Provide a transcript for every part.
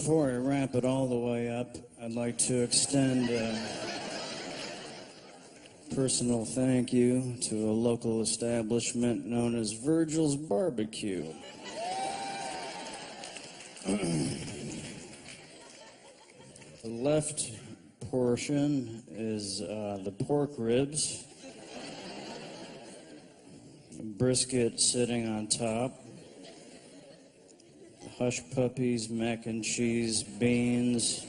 Before I wrap it all the way up, I'd like to extend a personal thank you to a local establishment known as Virgil's Barbecue. The left portion is the pork ribs, brisket sitting on top, hush puppies, mac and cheese, beans,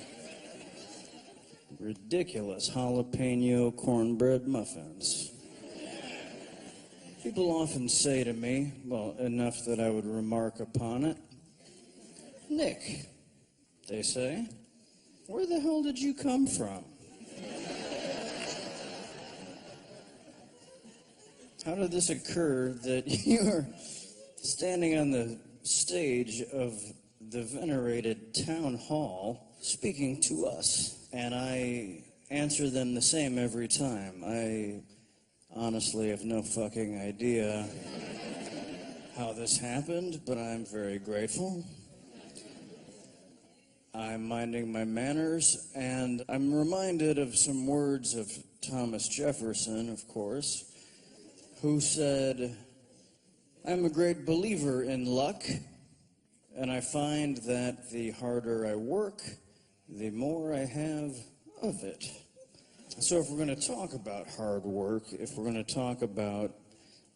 ridiculous jalapeno cornbread muffins. People often say to me, well, enough that I would remark upon it, "Nick," they say, "where the hell did you come from? How did this occur that you're standing on the stage of the venerated town hall speaking to us?" And I answer them the same every time. I honestly have no fucking idea how this happened, but I'm very grateful. I'm minding my manners, and I'm reminded of some words of Thomas Jefferson, of course, who said, "I'm a great believer in luck, and I find that the harder I work, the more I have of it." So if we're going to talk about hard work, if we're going to talk about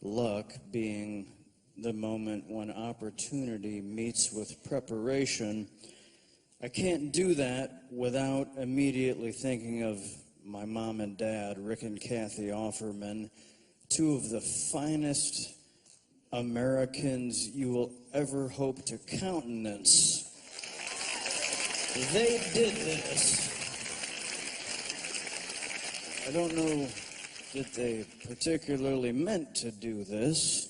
luck being the moment when opportunity meets with preparation, I can't do that without immediately thinking of my mom and dad, Rick and Kathy Offerman, two of the finest Americans you will ever hope to countenance. They did this. I don't know that they particularly meant to do this,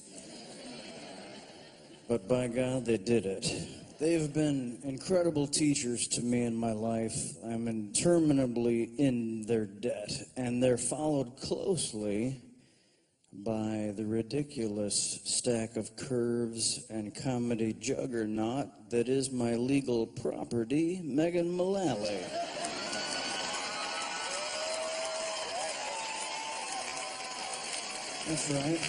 but by God, they did it. They've been incredible teachers to me in my life. I'm interminably in their debt, and they're followed closely by the ridiculous stack of curves and comedy juggernaut that is my legal property, Megan Mullally. That's right.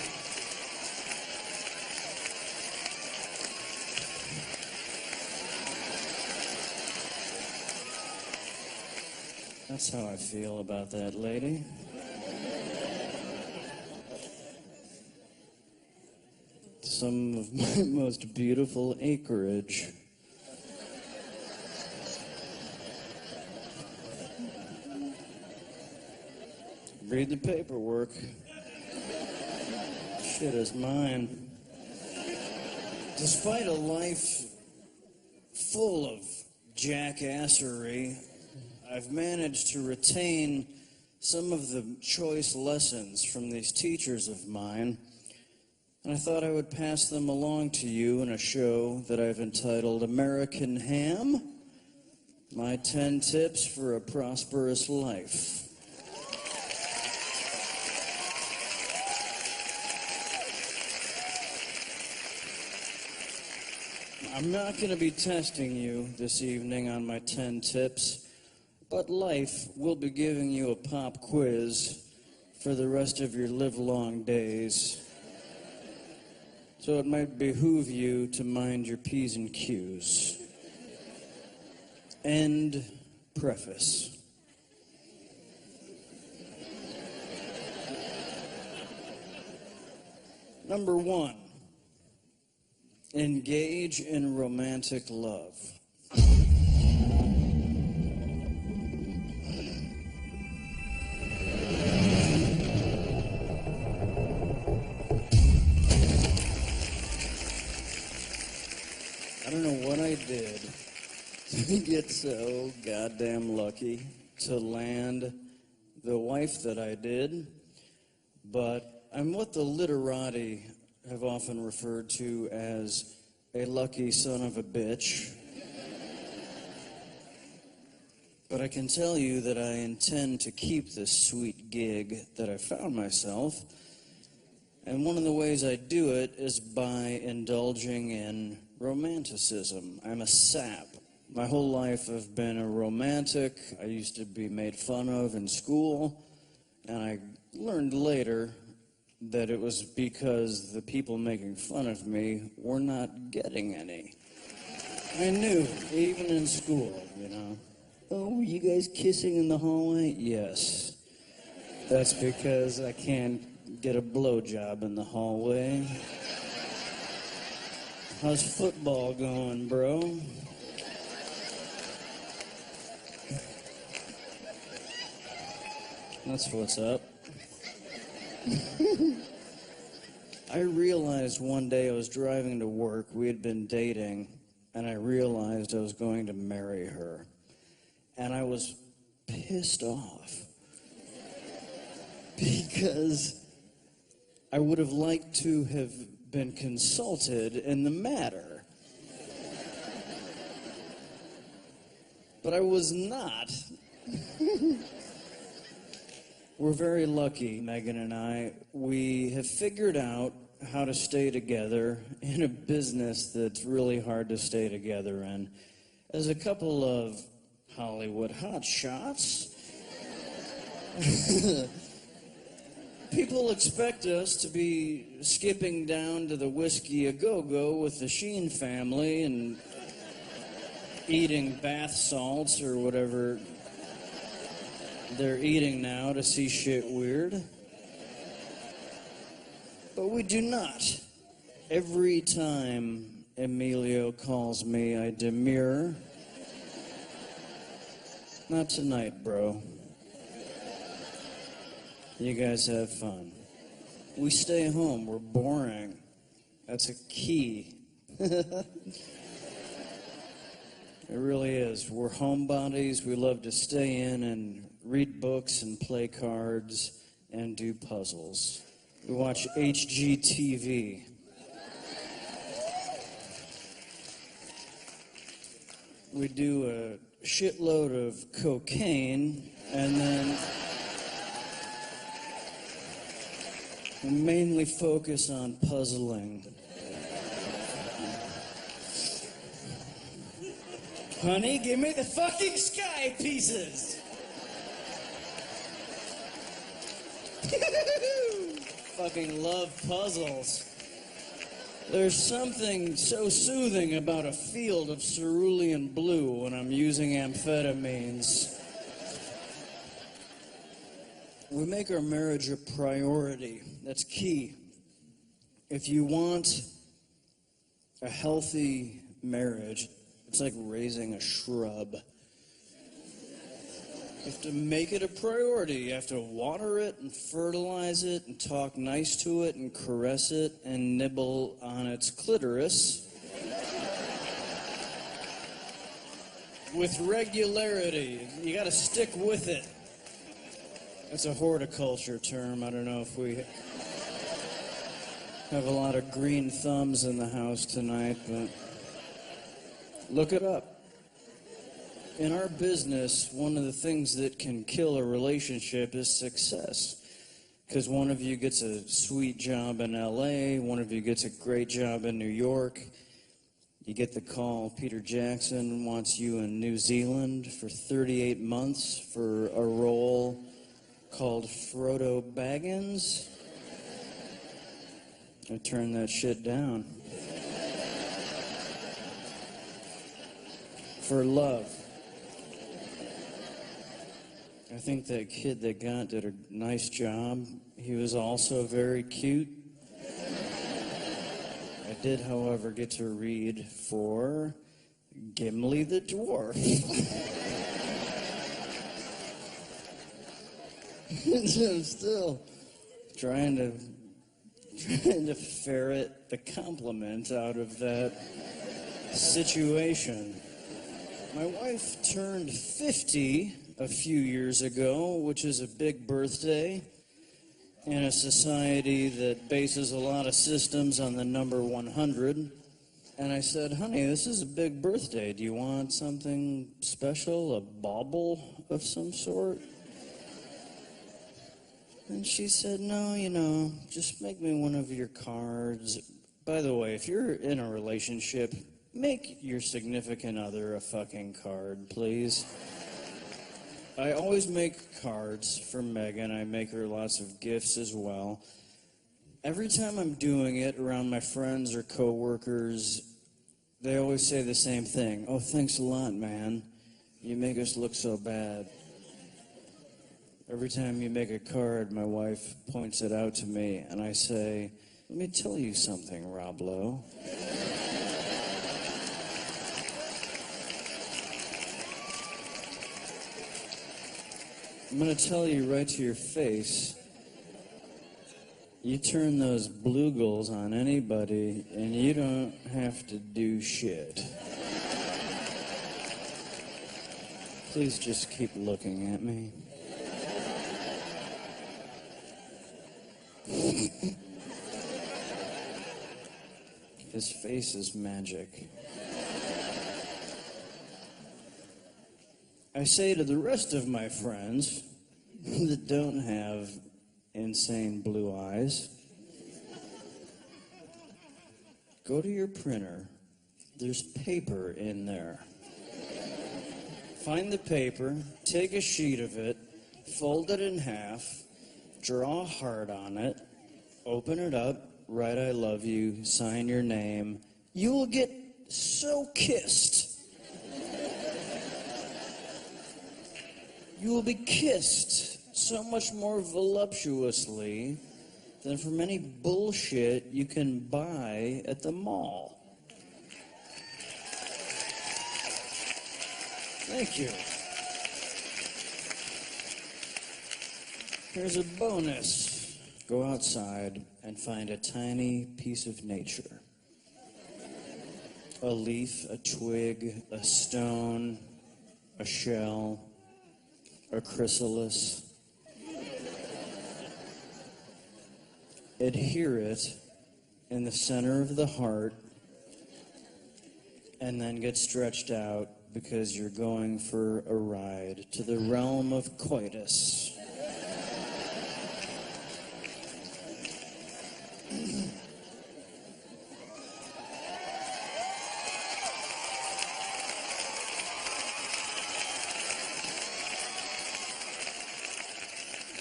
That's how I feel about that lady. Some of my most beautiful acreage. Read the paperwork. Shit is mine. Despite a life full of jackassery, I've managed to retain some of the choice lessons from these teachers of mine, and I thought I would pass them along to you in a show that I've entitled American Ham, My 10 Tips for a Prosperous Life. I'm not going to be testing you this evening on my 10 tips, but life will be giving you a pop quiz for the rest of your livelong days. So it might behoove you to mind your P's and Q's. End preface. Number 1, engage in romantic love. I don't know what I did to get so goddamn lucky to land the wife that I did, but I'm what the literati have often referred to as a lucky son of a bitch. But I can tell you that I intend to keep this sweet gig that I found myself, and one of the ways I do it is by indulging in romanticism. I'm a sap, My whole life I've been a romantic. I used to be made fun of in school, and I learned later that it was because the people making fun of me were not getting any. I knew, even in school, you know. Oh, you guys kissing in the hallway? Yes. That's because I can't get a blowjob in the hallway. How's football going, bro? That's what's up. I realized one day I was driving to work, we had been dating, and I realized I was going to marry her. And I was pissed off. Because I would have liked to have been consulted in the matter. But I was not. We're very lucky, Megan and I. We have figured out how to stay together in a business that's really hard to stay together in. As a couple of Hollywood hotshots, people expect us to be skipping down to the Whiskey A Go-Go with the Sheen family and eating bath salts or whatever they're eating now to see shit weird. But we do not. Every time Emilio calls me, I demur. Not tonight, bro. You guys have fun. We stay home. We're boring. That's a key. It really is. We're homebodies. We love to stay in and read books and play cards and do puzzles. We watch HGTV. We do a shitload of cocaine, and then we mainly focus on puzzling. Honey, give me the fucking sky pieces! Fucking love puzzles. There's something so soothing about a field of cerulean blue when I'm using amphetamines. We make our marriage a priority. That's key. If you want a healthy marriage, it's like raising a shrub. You have to make it a priority. You have to water it and fertilize it and talk nice to it and caress it and nibble on its clitoris with regularity. You got to stick with it. That's a horticulture term. I don't know if we have a lot of green thumbs in the house tonight, but look it up. In our business, one of the things that can kill a relationship is success. Because one of you gets a sweet job in LA, one of you gets a great job in New York. You get the call, Peter Jackson wants you in New Zealand for 38 months for a role called Frodo Baggins. I turned that shit down. For love. I think that kid that did a nice job. He was also very cute. I did, however, get to read for Gimli the Dwarf. I'm still trying to ferret the compliment out of that situation. My wife turned 50 a few years ago, which is a big birthday in a society that bases a lot of systems on the number 100. And I said, honey, this is a big birthday. Do you want something special, a bauble of some sort? And she said, no, just make me one of your cards. By the way, if you're in a relationship, make your significant other a fucking card, please. I always make cards for Megan. I make her lots of gifts as well. Every time I'm doing it around my friends or coworkers, they always say the same thing. Oh, thanks a lot, man. You make us look so bad. Every time you make a card, my wife points it out to me, and I say, let me tell you something, Rob Lowe. I'm going to tell you right to your face, you turn those blugels on anybody, and you don't have to do shit. Please just keep looking at me. His face is magic. I say to the rest of my friends that don't have insane blue eyes, go to your printer. There's paper in there. Find the paper, take a sheet of it, fold it in half, draw a heart on it, open it up, write I love you, sign your name. You will get so kissed. You will be kissed so much more voluptuously than from any bullshit you can buy at the mall. Thank you. Here's a bonus. Go outside and find a tiny piece of nature. A leaf, a twig, a stone, a shell, a chrysalis. Adhere it in the center of the heart and then get stretched out because you're going for a ride to the realm of coitus.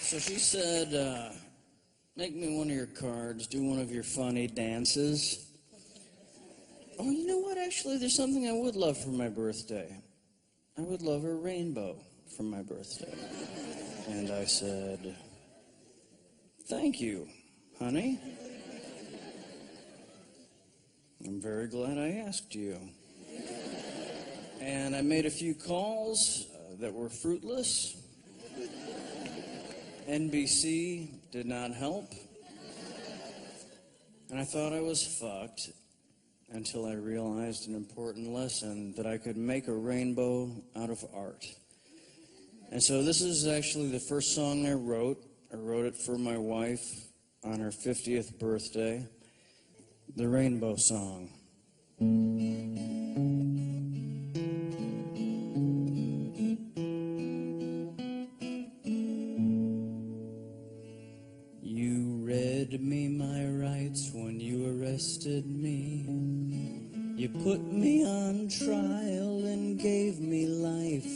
So she said, make me one of your cards, do one of your funny dances. Oh, you know what? Actually, there's something I would love for my birthday. I would love a rainbow for my birthday. And I said, thank you, honey. I'm very glad I asked you. And I made a few calls that were fruitless. NBC did not help. And I thought I was fucked until I realized an important lesson, that I could make a rainbow out of art. And so this is actually the first song I wrote. I wrote it for my wife on her 50th birthday. The Rainbow Song. You read me my rights when you arrested me. You put me on trial and gave me life.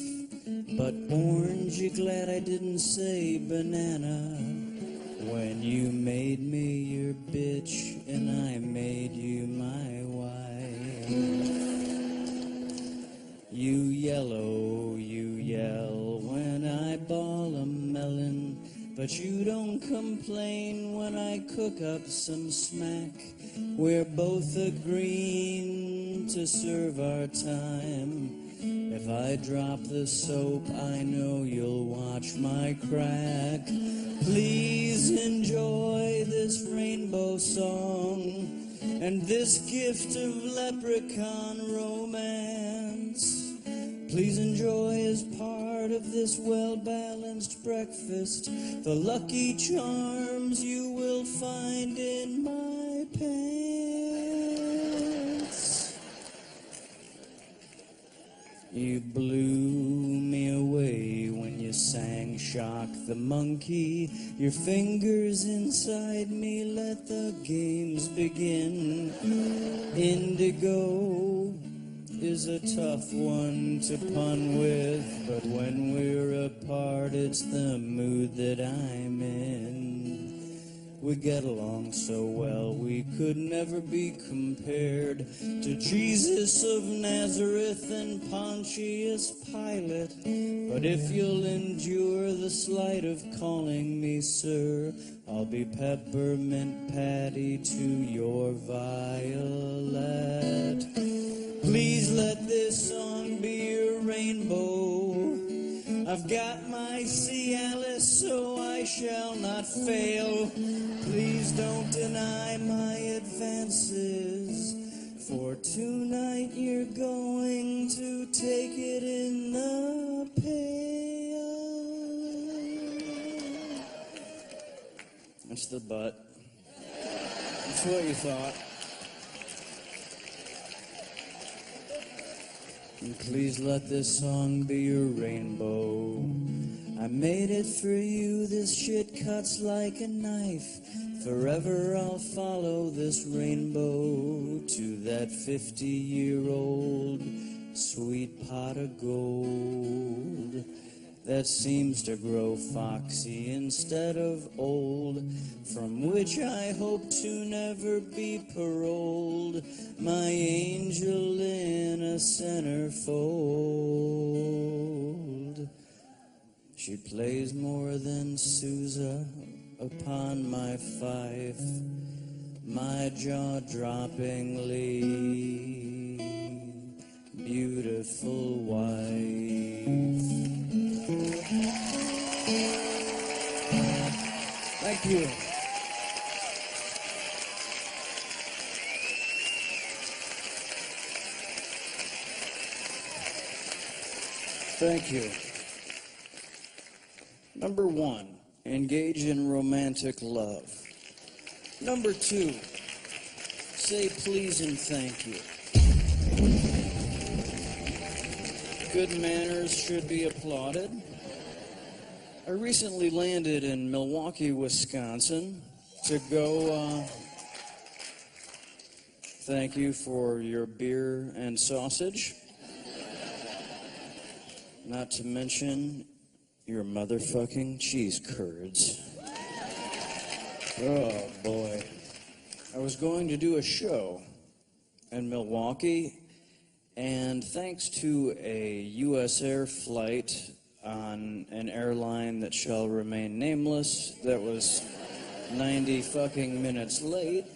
But orange, you glad I didn't say banana when you made me your bitch and I made you my wife. You yellow, you yell when I ball a melon, but you don't complain when I cook up some smack. We're both agreeing to serve our time. If I drop the soap, I know you'll watch my crack. Please enjoy this rainbow song and this gift of leprechaun romance. Please enjoy as part of this well-balanced breakfast the lucky charms you will find in my pants. You blew me away when you sang Shock the Monkey. Your fingers inside me let the games begin. Indigo, is a tough one to pun with, but when we're apart, it's the mood that I'm in. We get along so well, we could never be compared to Jesus of Nazareth and Pontius Pilate. But if you'll endure the slight of calling me sir, I'll be Peppermint Patty to your Violet. Please let this song be your rainbow. I've got my Cialis, so I shall not fail. Please don't deny my advances, for tonight you're going to take it in the pail. That's the butt. That's what you thought. And please let this song be your rainbow. I made it for you, this shit cuts like a knife. Forever I'll follow this rainbow to that 50-year-old sweet pot of gold that seems to grow foxy instead of old, from which I hope to never be paroled, my angel in a centerfold. She plays more than Sousa upon my fife, my jaw-droppingly beautiful wife. Thank you. Thank you. Number 1, engage in romantic love. Number 2, say please and thank you. Good manners should be applauded. I recently landed in Milwaukee, Wisconsin to go, thank you for your beer and sausage. Not to mention your motherfucking cheese curds. Oh, boy. I was going to do a show in Milwaukee, and thanks to a U.S. Air flight on an airline that shall remain nameless that was 90 fucking minutes late,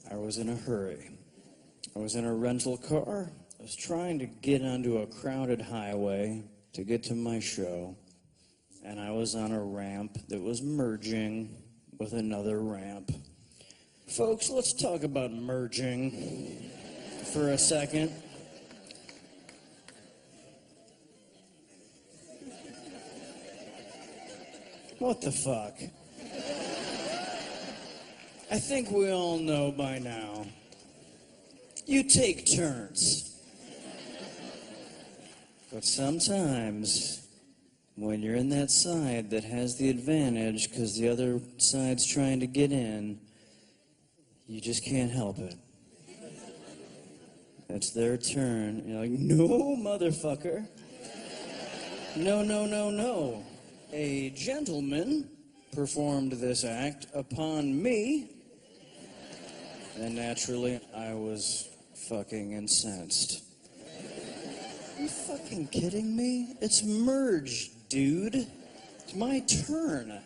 I was in a hurry. I was in a rental car. I was trying to get onto a crowded highway to get to my show, and I was on a ramp that was merging with another ramp. Folks, let's talk about merging for a second. What the fuck? I think we all know by now. You take turns. But sometimes, when you're in that side that has the advantage because the other side's trying to get in, you just can't help it. It's their turn. You're like, no, motherfucker. No, no, no, no. A gentleman performed this act upon me, and naturally, I was fucking incensed. Are you fucking kidding me? It's merged, dude. It's my turn.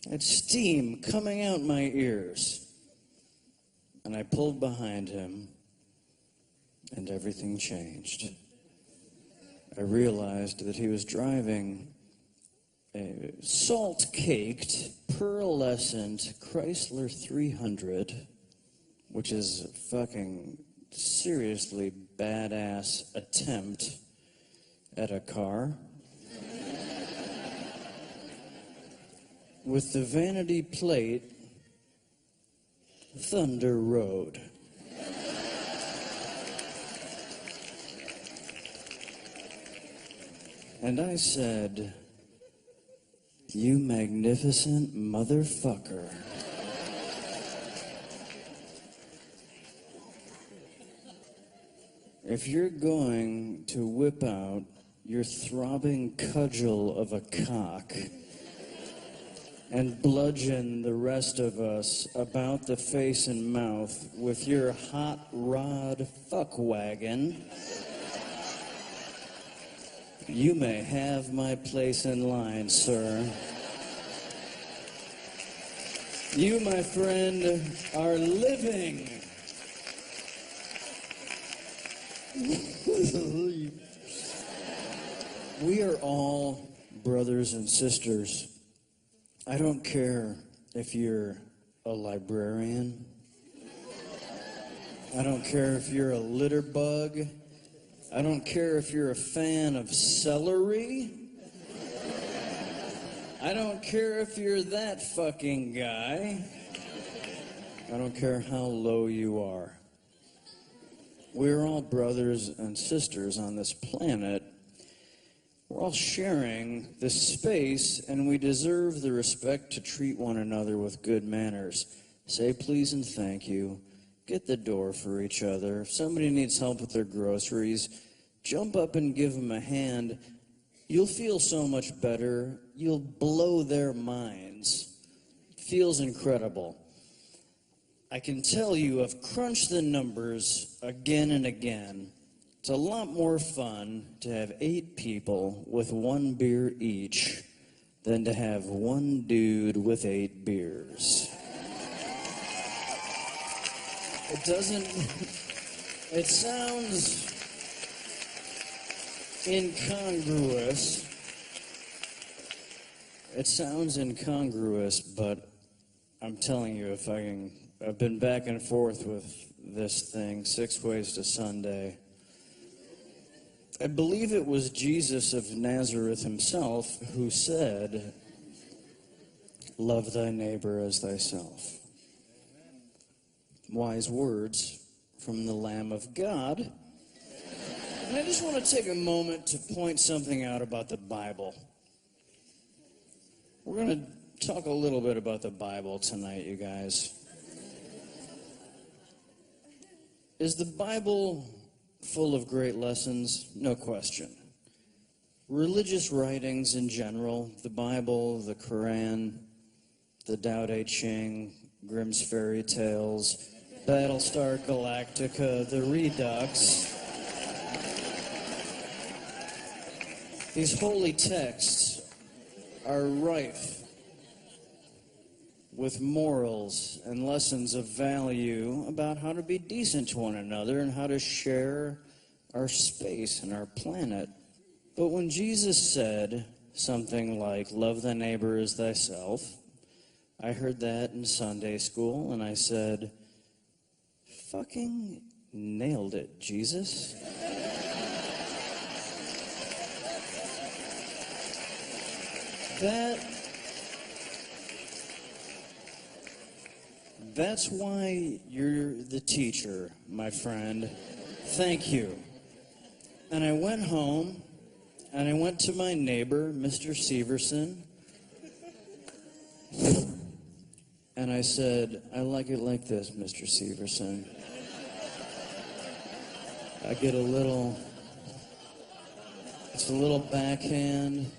I had steam coming out my ears. And I pulled behind him, and everything changed. I realized that he was driving a salt-caked, pearlescent Chrysler 300, which is a fucking seriously badass attempt at a car, with the vanity plate Thunder Road. And I said, "You magnificent motherfucker." if you're going to whip out your throbbing cudgel of a cock and bludgeon the rest of us about the face and mouth with your hot rod fuck wagon, you may have my place in line, sir. You, my friend, are living. We are all brothers and sisters. I don't care if you're a librarian. I don't care if you're a litter bug. I don't care if you're a fan of celery. I don't care if you're that fucking guy. I don't care how low you are. We're all brothers and sisters on this planet. We're all sharing this space, and we deserve the respect to treat one another with good manners. Say please and thank you. Get the door for each other. If somebody needs help with their groceries, jump up and give them a hand. You'll feel so much better. You'll blow their minds. It feels incredible. I can tell you, I've crunched the numbers again and again. It's a lot more fun to have 8 people with 1 beer each than to have 1 dude with 8 beers. It sounds incongruous. It sounds incongruous, but I'm telling you, I've been back and forth with this thing 6 ways to Sunday. I believe it was Jesus of Nazareth himself who said, "Love thy neighbor as thyself." Wise words from the Lamb of God. And I just want to take a moment to point something out about the Bible. We're going to talk a little bit about the Bible tonight, you guys. Is the Bible full of great lessons? No question. Religious writings in general, the Bible, the Quran, the Tao Te Ching, Grimm's Fairy Tales, Battlestar Galactica, the Redux. These holy texts are rife with morals and lessons of value about how to be decent to one another and how to share our space and our planet. But when Jesus said something like, "Love thy neighbor as thyself," I heard that in Sunday school, and I said, "Fucking nailed it, Jesus." That's why you're the teacher, my friend. Thank you. And I went home, and I went to my neighbor, Mr. Severson, and I said, "I like it like this, Mr. Severson." I get it's a little backhand.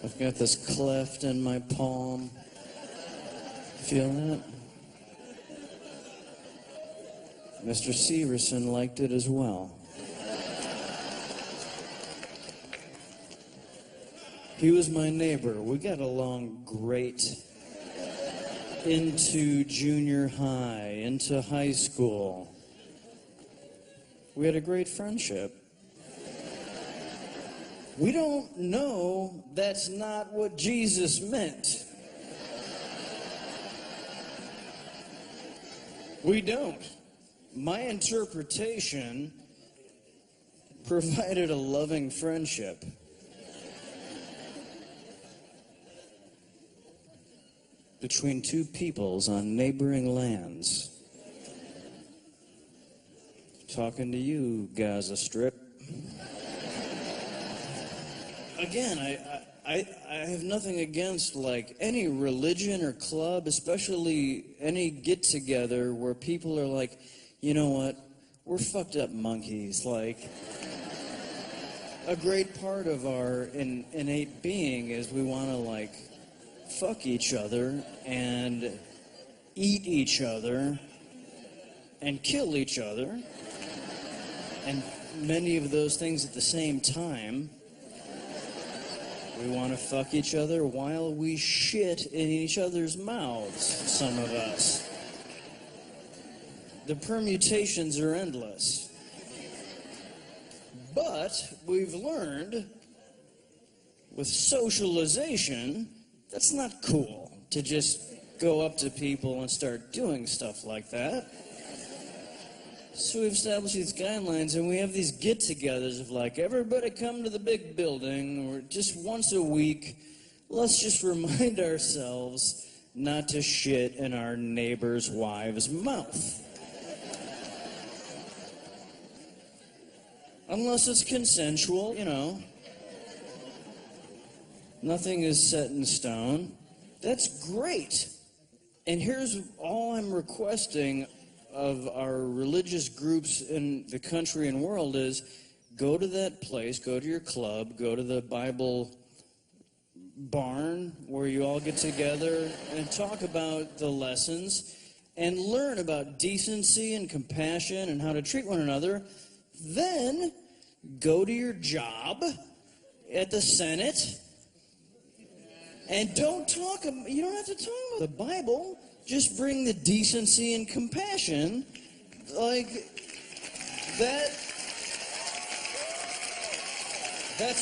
I've got this cleft in my palm. Feel that? Mr. Severson liked it as well. He was my neighbor. We got along great into junior high, into high school. We had a great friendship. We don't know that's not what Jesus meant. We don't. My interpretation provided a loving friendship. Between 2 peoples on neighboring lands. Talking to you, Gaza Strip. Again, I have nothing against, like, any religion or club, especially any get-together where people are like, you know what, we're fucked up monkeys. Like, a great part of our innate being is we want to, like, fuck each other and eat each other and kill each other, and many of those things at the same time. We want to fuck each other while we shit in each other's mouths, some of us. The permutations are endless. But we've learned with socialization, that's not cool to just go up to people and start doing stuff like that. So we've established these guidelines, and we have these get-togethers of, like, everybody come to the big building, or just once a week, let's just remind ourselves not to shit in our neighbor's wife's mouth. Unless it's consensual, you know. Nothing is set in stone. That's great. And here's all I'm requesting of our religious groups in the country and world is go to that place, go to your club, go to the Bible barn where you all get together and talk about the lessons and learn about decency and compassion and how to treat one another. Then go to your job at the Senate and you don't have to talk about the Bible. Just bring the decency and compassion, like, that's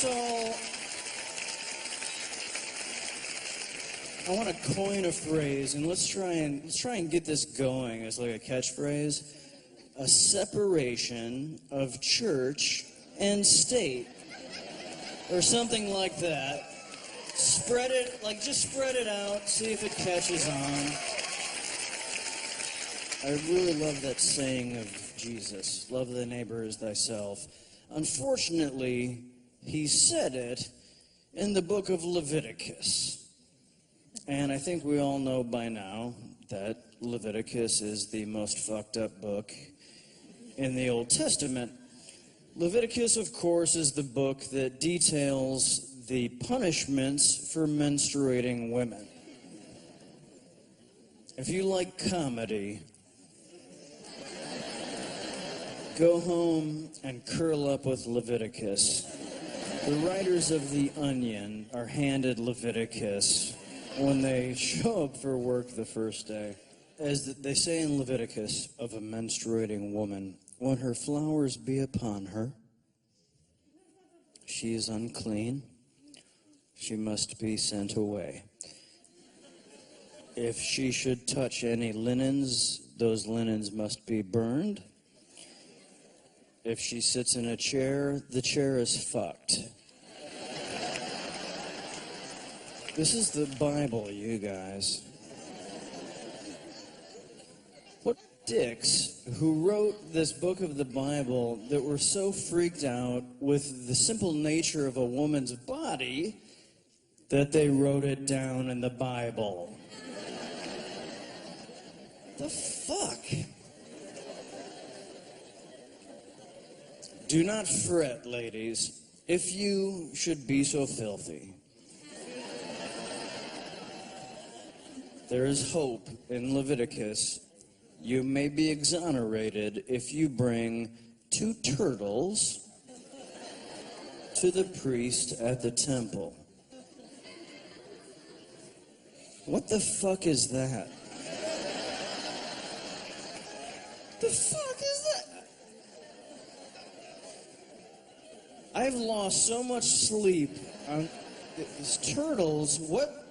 all. I want to coin a phrase, and let's try and get this going as like a catchphrase. A separation of church and state, or something like that. Spread it out, see if it catches on. I really love that saying of Jesus, love thy neighbor as thyself. Unfortunately, he said it in the book of Leviticus. And I think we all know by now that Leviticus is the most fucked up book in the Old Testament. Leviticus, of course, is the book that details the punishments for menstruating women. If you like comedy, go home and curl up with Leviticus. The writers of The Onion are handed Leviticus when they show up for work the first day. As they say in Leviticus of a menstruating woman, when her flowers be upon her, she is unclean. She must be sent away. If she should touch any linens, those linens must be burned. If she sits in a chair, the chair is fucked. This is the Bible, you guys. What dicks who wrote this book of the Bible that were so freaked out with the simple nature of a woman's body that they wrote it down in the Bible? The fuck? Do not fret, ladies, if you should be so filthy. There is hope in Leviticus. You may be exonerated if you bring 2 turtles to the priest at the temple. What the fuck is that? The fuck is that? I've lost so much sleep on these turtles. What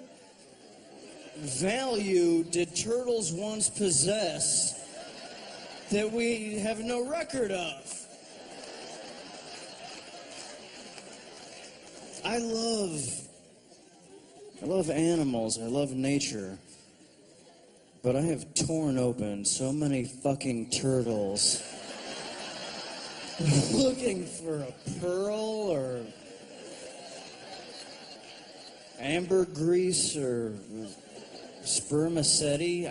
value did turtles once possess that we have no record of? I love animals, I love nature, but I have torn open so many fucking turtles looking for a pearl or ambergris or spermaceti.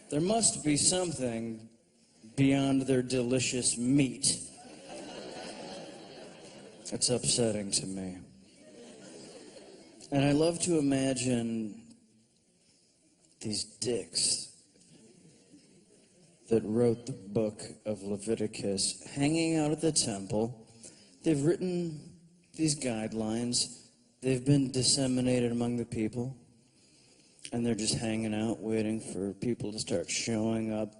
There must be something beyond their delicious meat. It's upsetting to me. And I love to imagine these dicks that wrote the book of Leviticus hanging out at the temple. They've written these guidelines. They've been disseminated among the people. And they're just hanging out, waiting for people to start showing up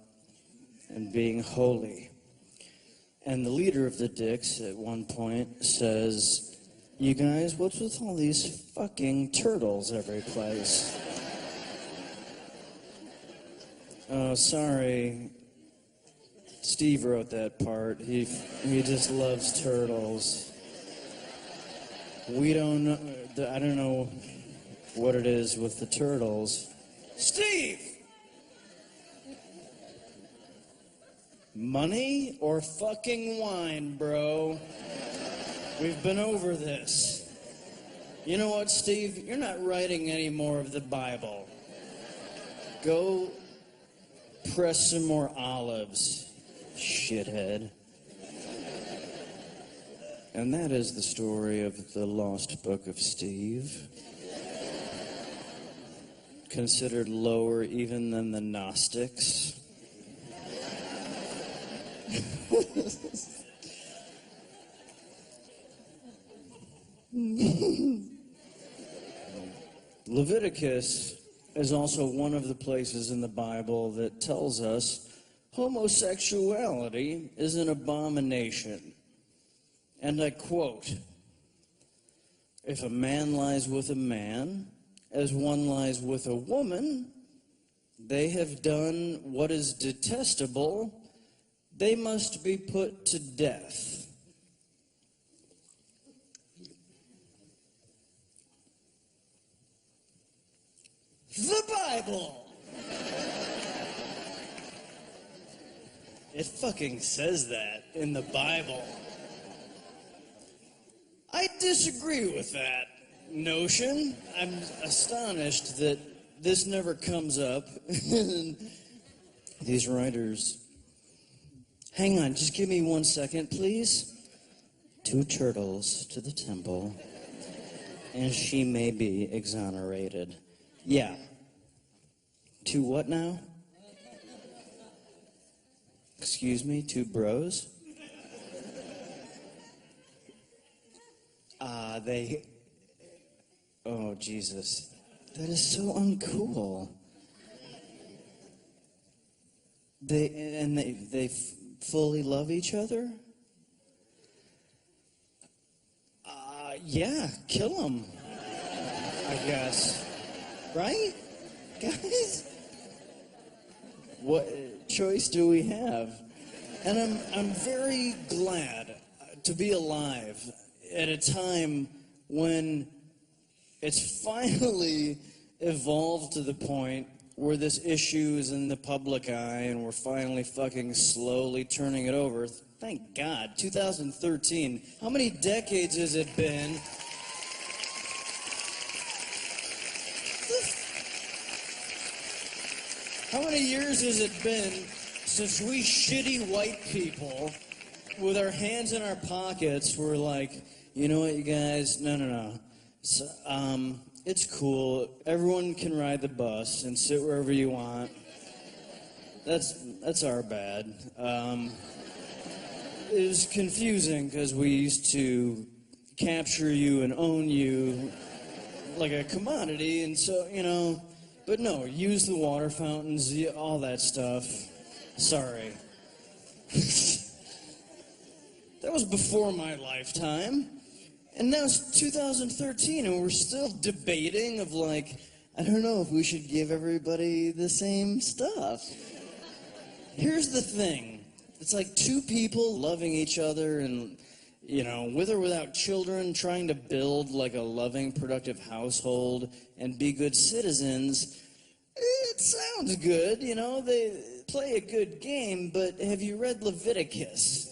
and being holy. And the leader of the dicks at one point says, "You guys, what's with all these fucking turtles every place?" Oh, sorry. Steve wrote that part. He just loves turtles. We don't know, I don't know what it is with the turtles. Steve! Money or fucking wine, bro? We've been over this. You know what, Steve? You're not writing any more of the Bible. Go press some more olives, shithead. And that is the story of the lost book of Steve. Considered lower even than the Gnostics. Leviticus is also one of the places in the Bible that tells us homosexuality is an abomination. And I quote, "If a man lies with a man, as one lies with a woman, they have done what is detestable. They must be put to death." The Bible! It fucking says that in the Bible. I disagree with that notion. I'm astonished that this never comes up. These writers. Hang on, just give me 1 second, please. 2 turtles to the temple, and she may be exonerated. Yeah. 2 what now? Excuse me, 2 bros? Oh, Jesus. That is so uncool. They fully love each other? Yeah, kill them, I guess. Right? Guys? What choice do we have? And I'm very glad to be alive at a time when it's finally evolved to the point where this issue is in the public eye and we're finally fucking slowly turning it over. Thank God. 2013. How many decades has it been? How many years has it been since we shitty white people with our hands in our pockets were like, you know what, you guys? No. So, it's cool. Everyone can ride the bus and sit wherever you want. That's our bad. It was confusing because we used to capture you and own you like a commodity, and so, you know, but no, use the water fountains, all that stuff. Sorry. That was before my lifetime. And now it's 2013, and we're still debating of like, I don't know if we should give everybody the same stuff. Here's the thing. It's like 2 people loving each other and, you know, with or without children, trying to build like a loving, productive household and be good citizens. It sounds good, you know, they play a good game, but have you read Leviticus?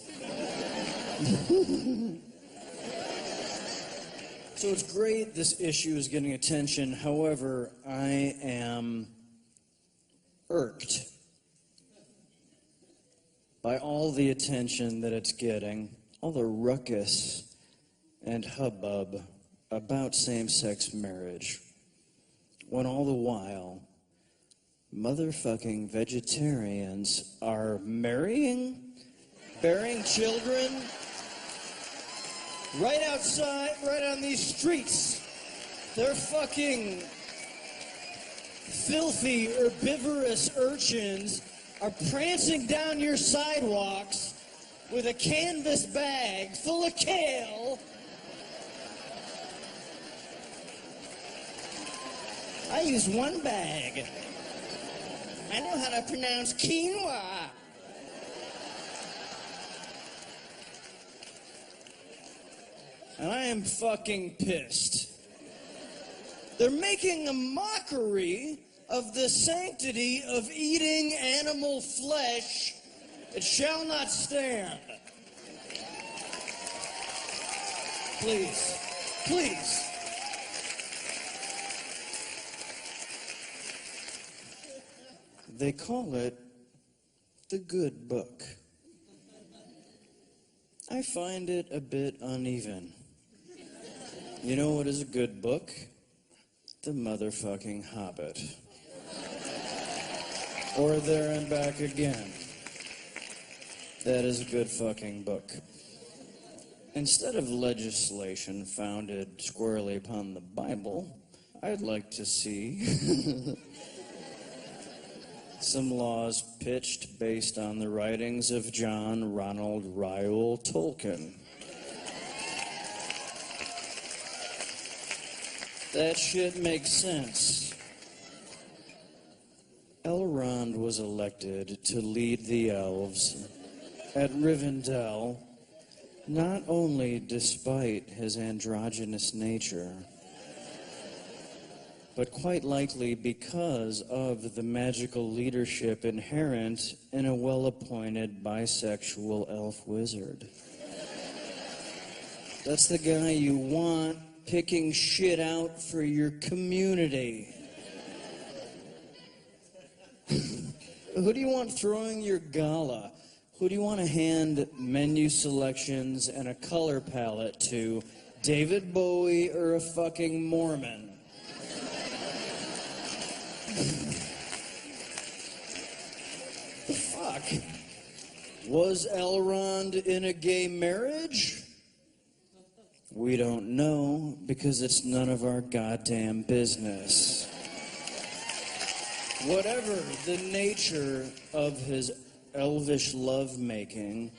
So it's great this issue is getting attention. However, I am irked by all the attention that it's getting, all the ruckus and hubbub about same-sex marriage, when all the while motherfucking vegetarians are marrying, bearing children, right outside, right on these streets. They're fucking filthy, herbivorous urchins are prancing down your sidewalks with a canvas bag full of kale. I use one bag. I know how to pronounce quinoa. And I am fucking pissed. They're making a mockery of the sanctity of eating animal flesh. It shall not stand. Please, please. They call it the good book. I find it a bit uneven. You know what is a good book? The motherfucking Hobbit. Or There and Back Again. That is a good fucking book. Instead of legislation founded squarely upon the Bible, I'd like to see some laws pitched based on the writings of John Ronald Reuel Tolkien. That shit makes sense. Elrond was elected to lead the elves at Rivendell, not only despite his androgynous nature, but quite likely because of the magical leadership inherent in a well-appointed bisexual elf wizard. That's the guy you want picking shit out for your community. Who do you want throwing your gala? Who do you want to hand menu selections and a color palette to? David Bowie or a fucking Mormon? The fuck? Was Elrond in a gay marriage? We don't know because it's none of our goddamn business. Whatever the nature of his elvish lovemaking,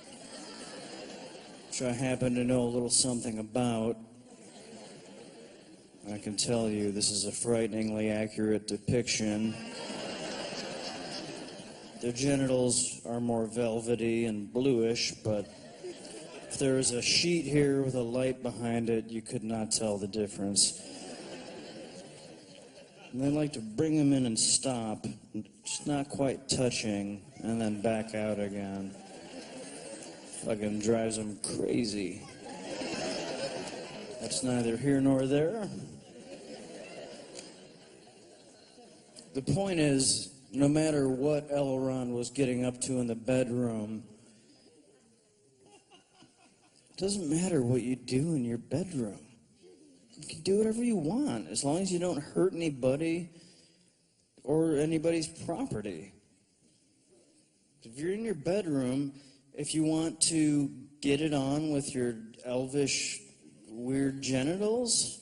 which I happen to know a little something about, I can tell you this is a frighteningly accurate depiction. Their genitals are more velvety and bluish, but if there was a sheet here with a light behind it, you could not tell the difference. And they like to bring them in and stop, just not quite touching, and then back out again. Fucking drives them crazy. That's neither here nor there. The point is, no matter what Elrond was getting up to in the bedroom, it doesn't matter what you do in your bedroom. You can do whatever you want, as long as you don't hurt anybody or anybody's property. If you're in your bedroom, if you want to get it on with your elvish, weird genitals,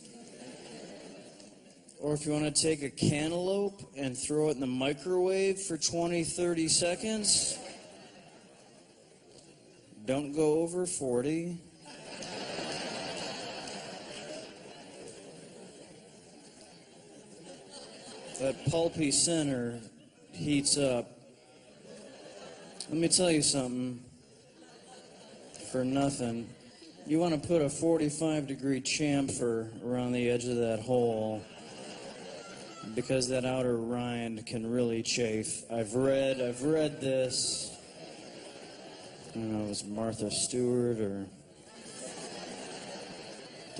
or if you want to take a cantaloupe and throw it in the microwave for 20, 30 seconds, don't go over 40. That pulpy center heats up. Let me tell you something. For nothing, you want to put a 45-degree chamfer around the edge of that hole, because that outer rind can really chafe. I've read this. I don't know, it was Martha Stewart or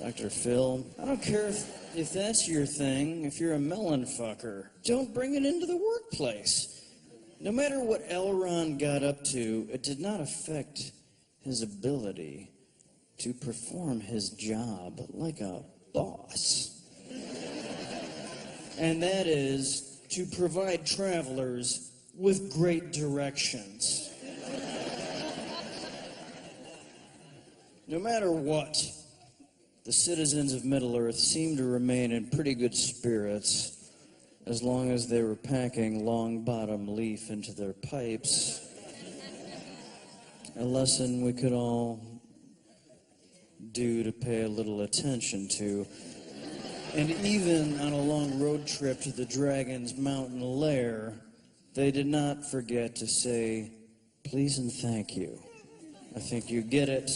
Dr. Phil, I don't care if that's your thing, if you're a melon fucker. Don't bring it into the workplace. No matter what L. Ron got up to, it did not affect his ability to perform his job like a boss. And that is to provide travelers with great directions. No matter what, the citizens of Middle-earth seemed to remain in pretty good spirits as long as they were packing long-bottom leaf into their pipes. A lesson we could all do to pay a little attention to. And even on a long road trip to the dragon's mountain lair, they did not forget to say, please and thank you. I think you get it.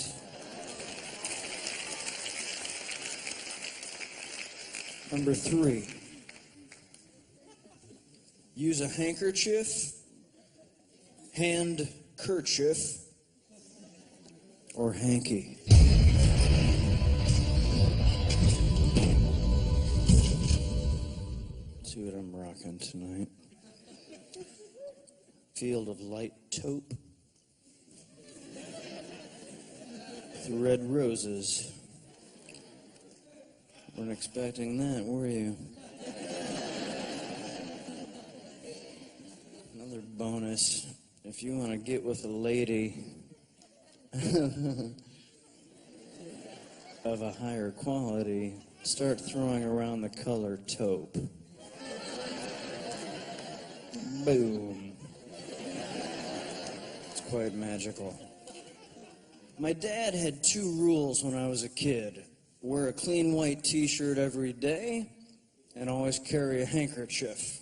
Number 3, use a handkerchief, handkerchief, or hanky. See what I'm rocking tonight. Field of light taupe with red roses. Weren't expecting that, were you? Another bonus, if you want to get with a lady of a higher quality, start throwing around the color taupe. Boom. It's quite magical. My dad had 2 rules when I was a kid. Wear a clean white t-shirt every day and always carry a handkerchief.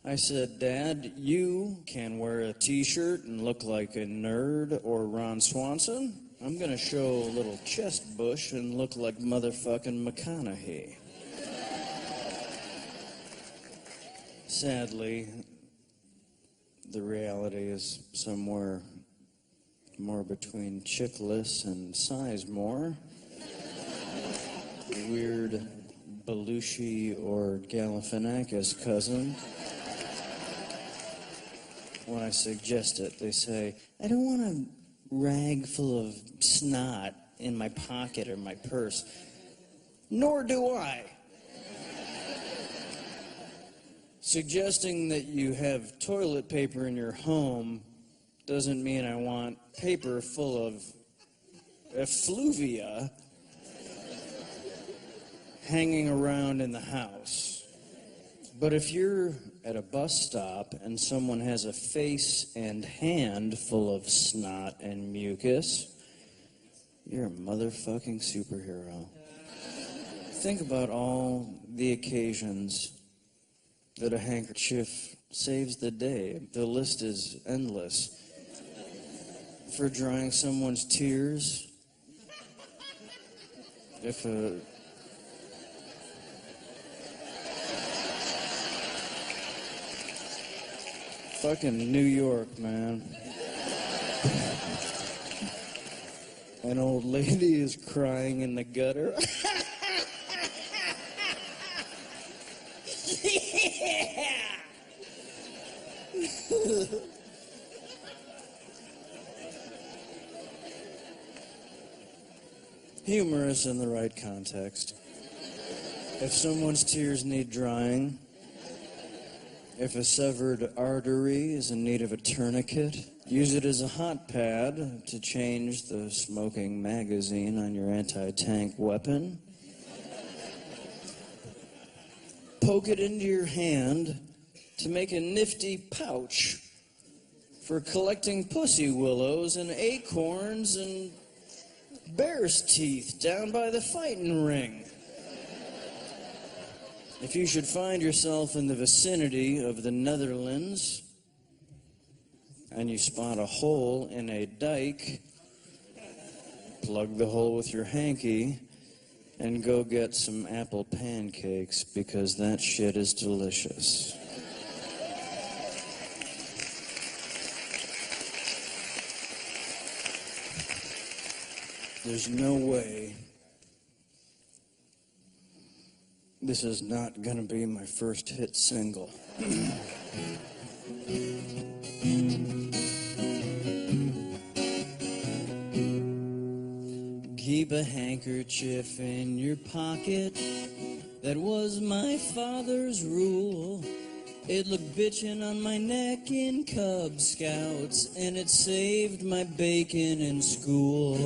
I said, Dad, you can wear a t-shirt and look like a nerd or Ron Swanson. I'm going to show a little chest bush and look like motherfucking McConaughey. Sadly, the reality is somewhere more between Chickless and Sizemore. Weird Belushi or Galifianakis cousin. When I suggest it, they say, I don't want a rag full of snot in my pocket or my purse. Nor do I. Suggesting that you have toilet paper in your home doesn't mean I want paper full of effluvia hanging around in the house. But if you're at a bus stop and someone has a face and hand full of snot and mucus, you're a motherfucking superhero. Think about all the occasions that a handkerchief saves the day. The list is endless. For drying someone's tears, if a fucking New York, man. An old lady is crying in the gutter. Humorous in the right context. If someone's tears need drying, if a severed artery is in need of a tourniquet, use it as a hot pad to change the smoking magazine on your anti-tank weapon. Poke it into your hand to make a nifty pouch for collecting pussy willows and acorns and bear's teeth down by the fighting ring. If you should find yourself in the vicinity of the Netherlands and you spot a hole in a dike, plug the hole with your hanky and go get some apple pancakes because that shit is delicious. There's no way This is not gonna be my first hit single. Keep a handkerchief in your pocket. That was my father's rule. It looked bitchin' on my neck in Cub Scouts, and it saved my bacon in school.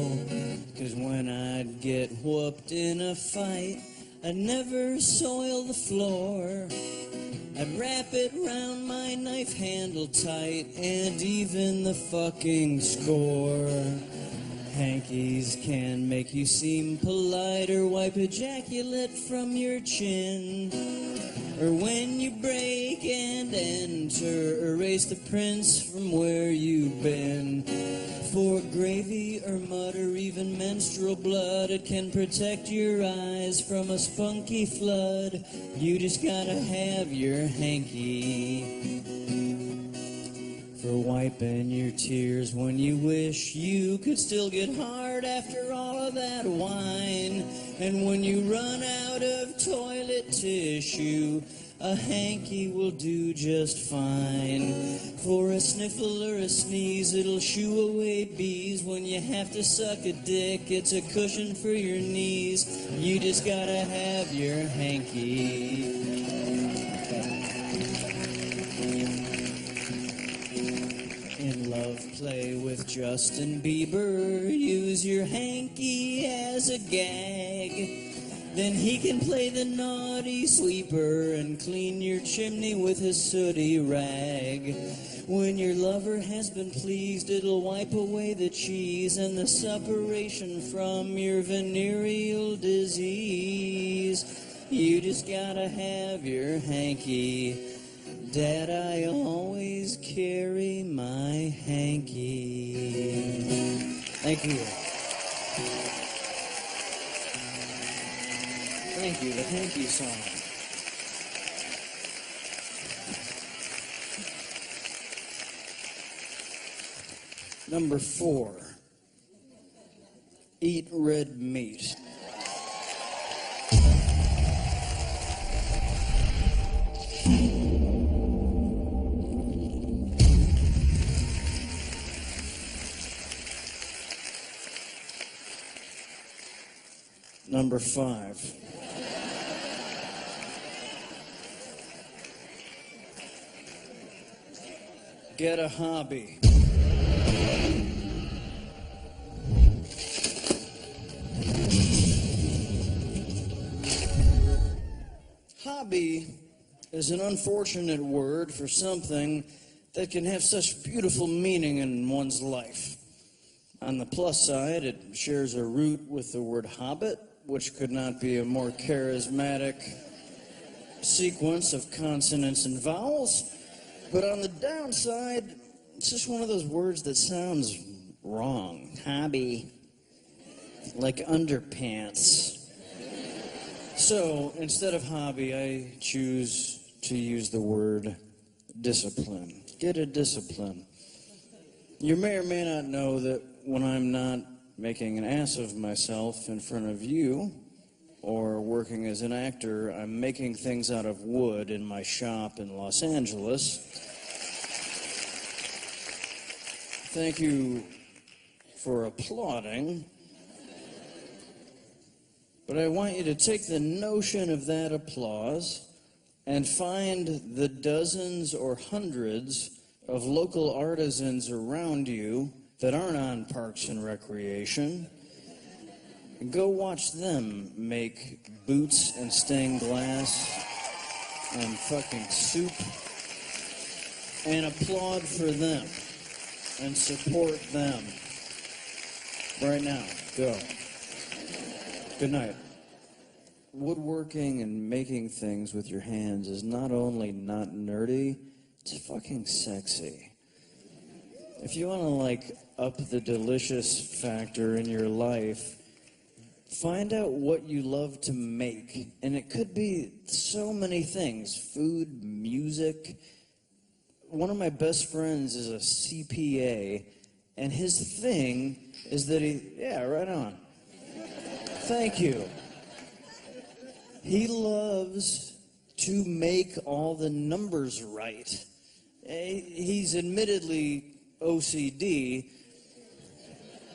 'Cause when I'd get whooped in a fight, I'd never soil the floor. I'd wrap it round my knife handle tight, and even the fucking score. Hankies can make you seem polite, or wipe ejaculate from your chin. Or when you break and enter, erase the prints from where you've been. For gravy or mud or even menstrual blood, it can protect your eyes from a spunky flood. You just gotta have your hanky for wiping your tears when you wish you could still get hard after all of that wine. And when you run out of toilet tissue, a hanky will do just fine. For a sniffle or a sneeze, it'll shoo away bees. When you have to suck a dick, it's a cushion for your knees. You just gotta have your hanky. In love play with Justin Bieber, use your hanky as a gag. Then he can play the naughty sweeper and clean your chimney with his sooty rag. When your lover has been pleased, it'll wipe away the cheese and the suppuration from your venereal disease. You just gotta have your hanky. Dad, I always carry my hanky. Thank you. Thank you, the hanky song. Number 4, eat red meat. Number 5. Get a hobby. Hobby is an unfortunate word for something that can have such beautiful meaning in one's life. On the plus side, it shares a root with the word hobbit, which could not be a more charismatic sequence of consonants and vowels. But on the downside, it's just one of those words that sounds wrong. Hobby. Like underpants. So instead of hobby, I choose to use the word discipline. Get a discipline. You may or may not know that when I'm not making an ass of myself in front of you or working as an actor, I'm making things out of wood in my shop in Los Angeles. Thank you for applauding. But I want you to take the notion of that applause and find the dozens or hundreds of local artisans around you that aren't on Parks and Recreation. And go watch them make boots and stained glass and fucking soup. And applaud for them. And support them. Right now. Go. Good night. Woodworking and making things with your hands is not only not nerdy, it's fucking sexy. If you want to, like, up the delicious factor in your life, find out what you love to make. And it could be so many things. Food, music. One of my best friends is a CPA, and his thing is that yeah, right on. Thank you. He loves to make all the numbers right. He's admittedly OCD,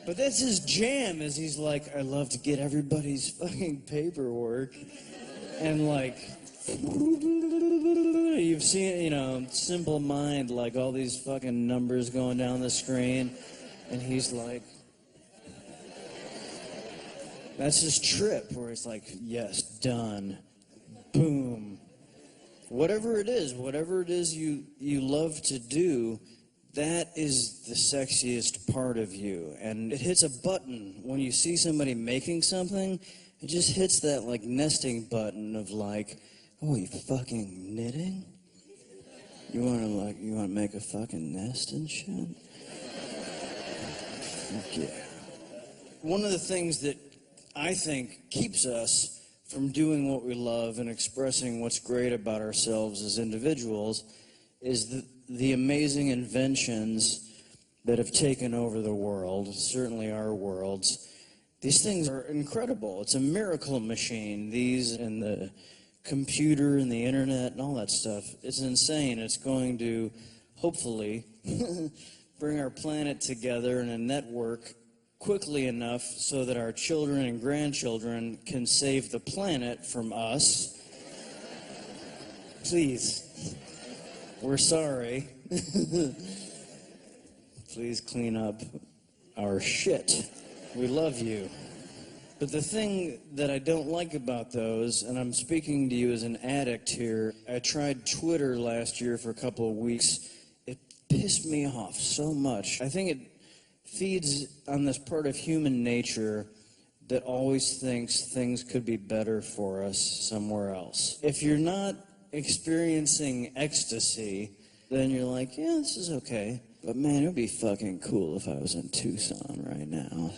but that's his jam, is he's like, I love to get everybody's fucking paperwork, and like, you've seen, you know, Simple Mind, like all these fucking numbers going down the screen, and he's like, that's his trip, where it's like, yes, done, boom. Whatever it is you love to do, that is the sexiest part of you. And it hits a button when you see somebody making something. It just hits that like nesting button of like, oh, you fucking knitting? You wanna make a fucking nest and shit? Fuck yeah. One of the things that I think keeps us from doing what we love and expressing what's great about ourselves as individuals is the amazing inventions that have taken over the world, certainly our worlds. These things are incredible. It's a miracle machine. These and the computer and the internet and all that stuff. It's insane. It's going to, hopefully, bring our planet together in a network quickly enough so that our children and grandchildren can save the planet from us. Please. We're sorry. Please clean up our shit. We love you. But the thing that I don't like about those, and I'm speaking to you as an addict here, I tried Twitter last year for a couple of weeks. It pissed me off so much. I think it feeds on this part of human nature that always thinks things could be better for us somewhere else. If you're not experiencing ecstasy, then you're like, yeah, this is okay. But man, it would be fucking cool if I was in Tucson right now.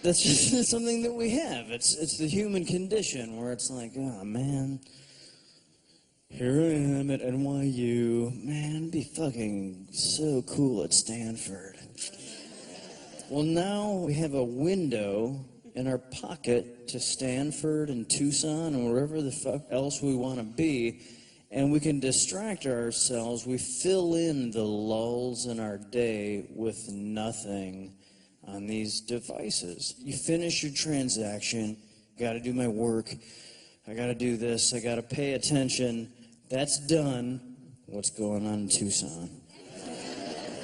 That's just something that we have. It's the human condition where it's like, oh man, here I am at NYU. Man, it'd be fucking so cool at Stanford. Well, now we have a window in our pocket to Stanford and Tucson and wherever the fuck else we want to be, and we can distract ourselves. We fill in the lulls in our day with nothing on these devices. You finish your transaction, gotta do my work, I gotta do this, I gotta pay attention. That's done. What's going on in Tucson?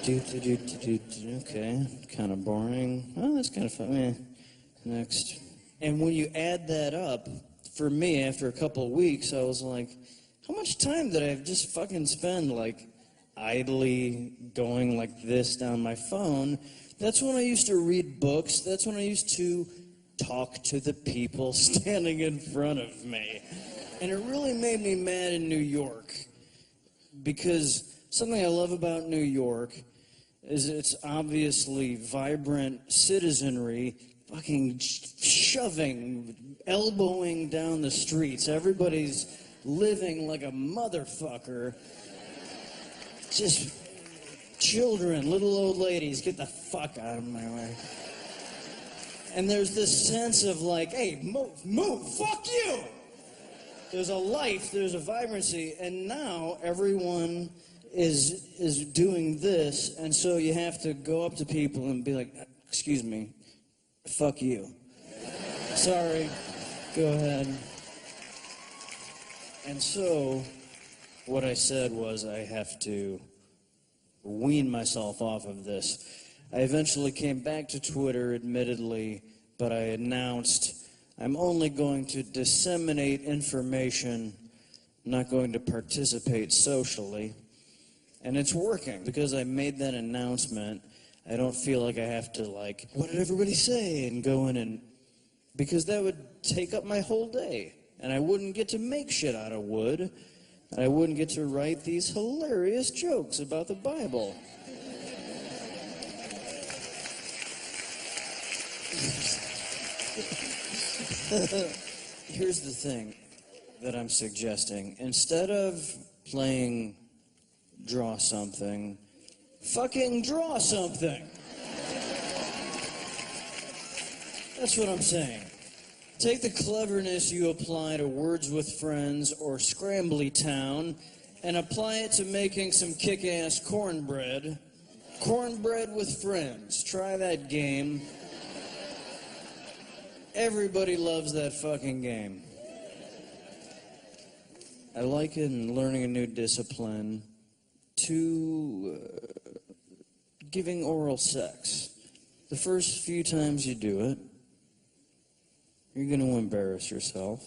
Okay, kind of boring. Oh, that's kind of fun. Next. And when you add that up, for me, after a couple of weeks, I was like, how much time did I just fucking spend, like, idly going like this down my phone? That's when I used to read books. That's when I used to talk to the people standing in front of me. And it really made me mad in New York, because something I love about New York is it's obviously vibrant citizenry fucking shoving, elbowing down the streets. Everybody's living like a motherfucker. Just children, little old ladies, get the fuck out of my way. And there's this sense of like, hey, move, fuck you! There's a life, there's a vibrancy, and now everyone is doing this, and so you have to go up to people and be like, excuse me, fuck you. Sorry, go ahead. And so, what I said was I have to wean myself off of this. I eventually came back to Twitter, admittedly, but I announced I'm only going to disseminate information, not going to participate socially. And it's working. Because I made that announcement, I don't feel like I have to, like, what did everybody say? And go in and... Because that would take up my whole day. And I wouldn't get to make shit out of wood. And I wouldn't get to write these hilarious jokes about the Bible. Here's the thing that I'm suggesting. Instead of playing draw something, fucking draw something. That's what I'm saying. Take the cleverness you apply to Words with Friends or Scrambly Town and apply it to making some kick-ass cornbread. Cornbread with Friends. Try that game. Everybody loves that fucking game. I liken learning a new discipline to giving oral sex. The first few times you do it, you're going to embarrass yourself.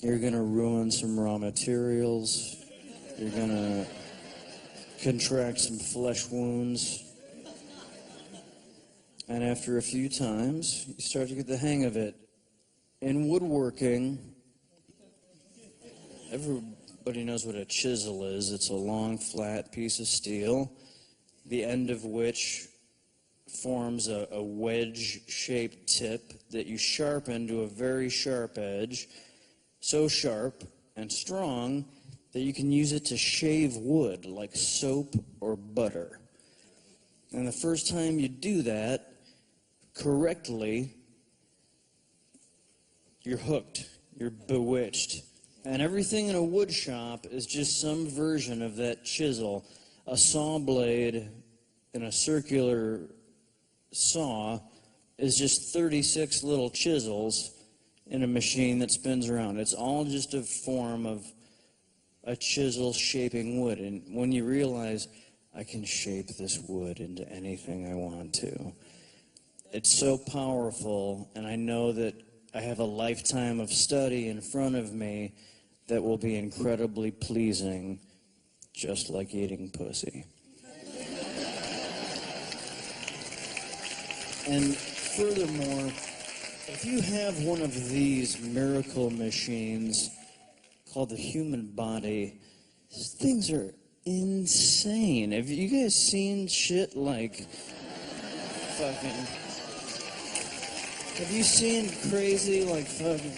You're going to ruin some raw materials. You're going to contract some flesh wounds. And after a few times, you start to get the hang of it. In woodworking, everybody knows what a chisel is. It's a long, flat piece of steel, the end of which forms a wedge-shaped tip that you sharpen to a very sharp edge, so sharp and strong that you can use it to shave wood like soap or butter. And the first time you do that correctly, you're hooked, you're bewitched. And everything in a wood shop is just some version of that chisel. A saw blade and a circular saw is just 36 little chisels in a machine that spins around. It's all just a form of a chisel shaping wood. And when you realize, I can shape this wood into anything I want to, it's so powerful, and I know that I have a lifetime of study in front of me that will be incredibly pleasing, just like eating pussy. And furthermore, if you have one of these miracle machines called the human body, these things are insane. Have you guys seen shit like fucking... Have you seen crazy like fucking...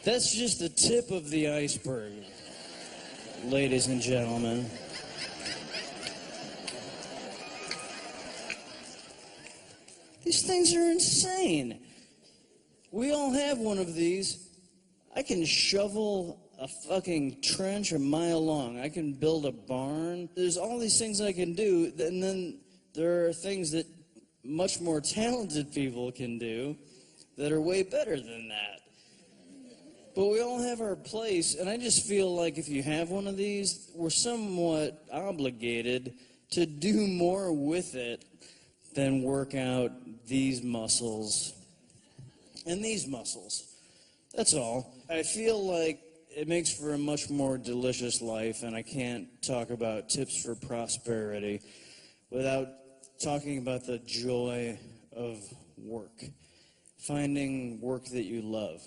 That's just the tip of the iceberg, ladies and gentlemen. These things are insane. We all have one of these. I can shovel a fucking trench a mile long. I can build a barn. There's all these things I can do, and then there are things that much more talented people can do that are way better than that. But we all have our place, and I just feel like if you have one of these, we're somewhat obligated to do more with it than work out these muscles and these muscles. That's all. I feel like it makes for a much more delicious life, and I can't talk about tips for prosperity without talking about the joy of work. Finding work that you love.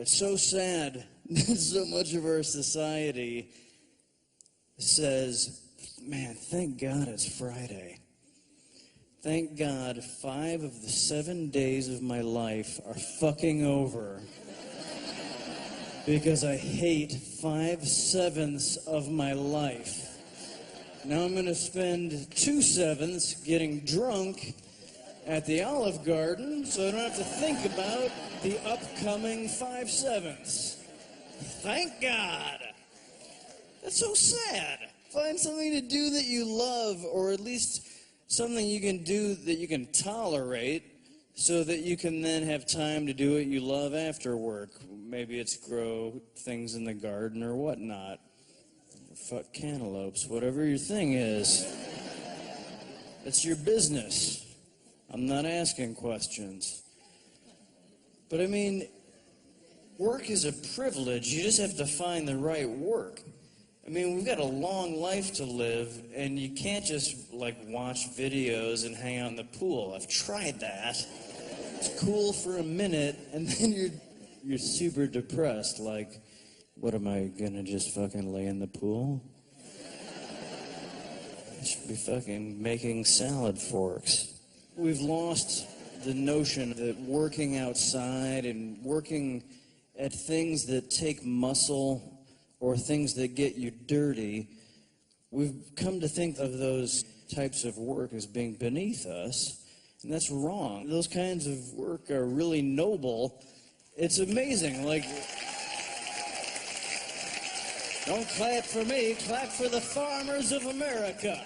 It's so sad that so much of our society says, man, thank God it's Friday. Thank God 5 of the 7 days of my life are fucking over. Because I hate 5/7 of my life. Now I'm going to spend 2/7 getting drunk at the Olive Garden, so I don't have to think about the upcoming 5/7. Thank God. That's so sad. Find something to do that you love, or at least something you can do that you can tolerate, so that you can then have time to do what you love after work. Maybe it's grow things in the garden or whatnot. Fuck cantaloupes, whatever your thing is. It's your business. I'm not asking questions. But I mean, work is a privilege. You just have to find the right work. I mean, we've got a long life to live, and you can't just, like, watch videos and hang out in the pool. I've tried that. It's cool for a minute, and then you're super depressed. Like, what am I gonna just fucking lay in the pool? I should be fucking making salad forks. We've lost the notion that working outside and working at things that take muscle or things that get you dirty, we've come to think of those types of work as being beneath us, and that's wrong. Those kinds of work are really noble. It's amazing. Like, don't clap for me, clap for the farmers of America.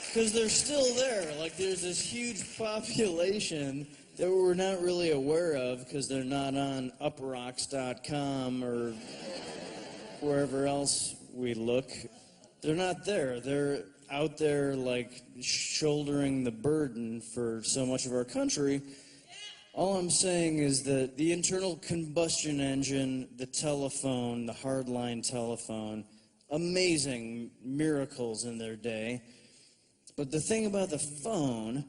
Because they're still there. Like, there's this huge population that we're not really aware of because they're not on uprocks.com or wherever else we look. They're not there. They're out there, like, shouldering the burden for so much of our country. All I'm saying is that the internal combustion engine, the telephone, the hardline telephone, amazing miracles in their day. But the thing about the phone,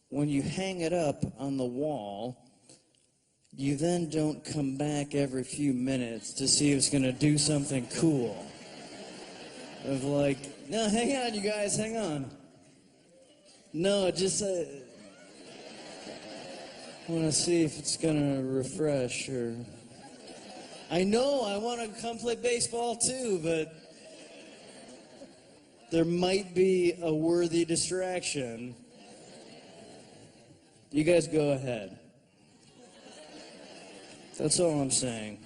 when you hang it up on the wall, you then don't come back every few minutes to see if it's going to do something cool. Of like, no, hang on, you guys, hang on. No, just I want to see if it's going to refresh or... I know, I want to come play baseball too, but there might be a worthy distraction. You guys go ahead. That's all I'm saying.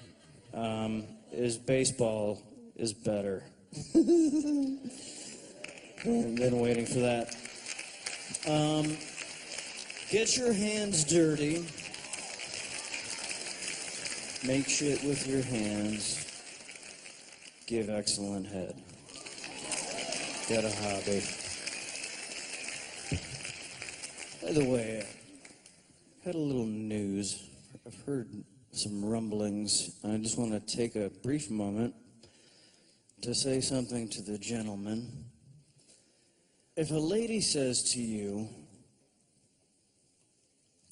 Is baseball is better. Been waiting for that. Get your hands dirty. Make shit with your hands. Give excellent head. Get a hobby. By the way, I had a little news. I've heard some rumblings. I just want to take a brief moment to say something to the gentleman. If a lady says to you,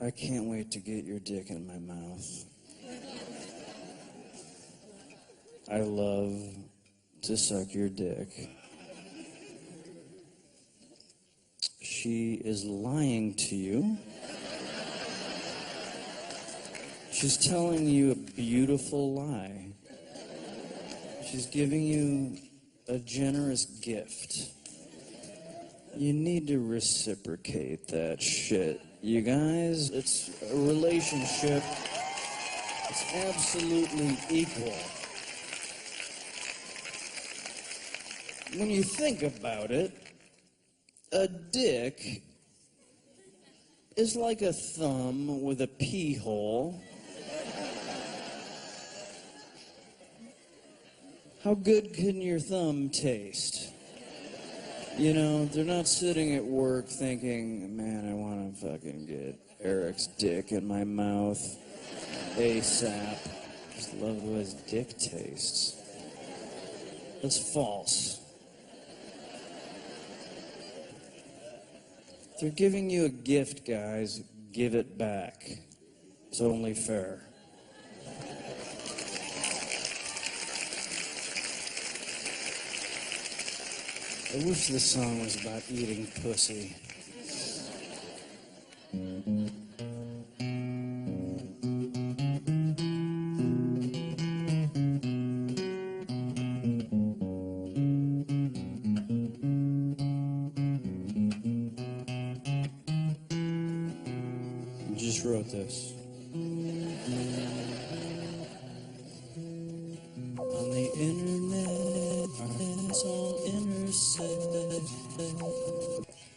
I can't wait to get your dick in my mouth. I love to suck your dick. She is lying to you. She's telling you a beautiful lie. She's giving you a generous gift. You need to reciprocate that shit. You guys, it's a relationship. It's absolutely equal. When you think about it, a dick is like a thumb with a pee hole. How good can your thumb taste? You know, they're not sitting at work thinking, man, I want to fucking get Eric's dick in my mouth ASAP. Just love the way his dick tastes. That's false. They're giving you a gift, guys. Give it back. It's only fair. I wish this song was about eating pussy. I just wrote this. On the internet, it's all intersect.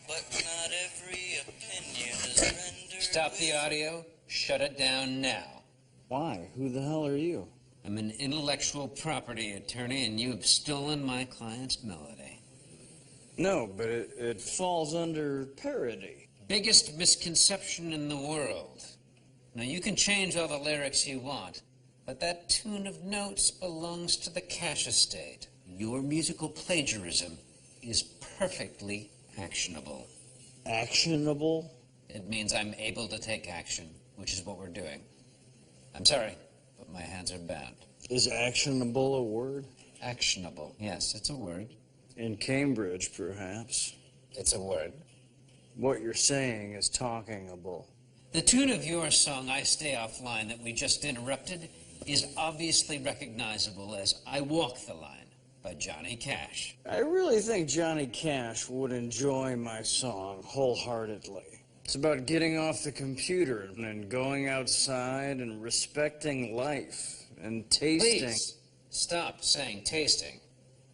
But not every opinion is rendered. Stop the audio. Shut it down now. Why? Who the hell are you? I'm an intellectual property attorney, and you have stolen my client's melody. No, but it falls under parody. Biggest misconception in the world. Now, you can change all the lyrics you want, but that tune of notes belongs to the cash estate. Your musical plagiarism is perfectly actionable. Actionable? It means I'm able to take action, which is what we're doing. I'm sorry, but my hands are bound. Is actionable a word? Actionable. Yes, it's a word. In Cambridge, perhaps. It's a word. What you're saying is talkingable. The tune of your song, I Stay Offline, that we just interrupted, is obviously recognizable as I Walk the Line by Johnny Cash. I really think Johnny Cash would enjoy my song wholeheartedly. It's about getting off the computer and going outside and respecting life and tasting. Please, stop saying tasting.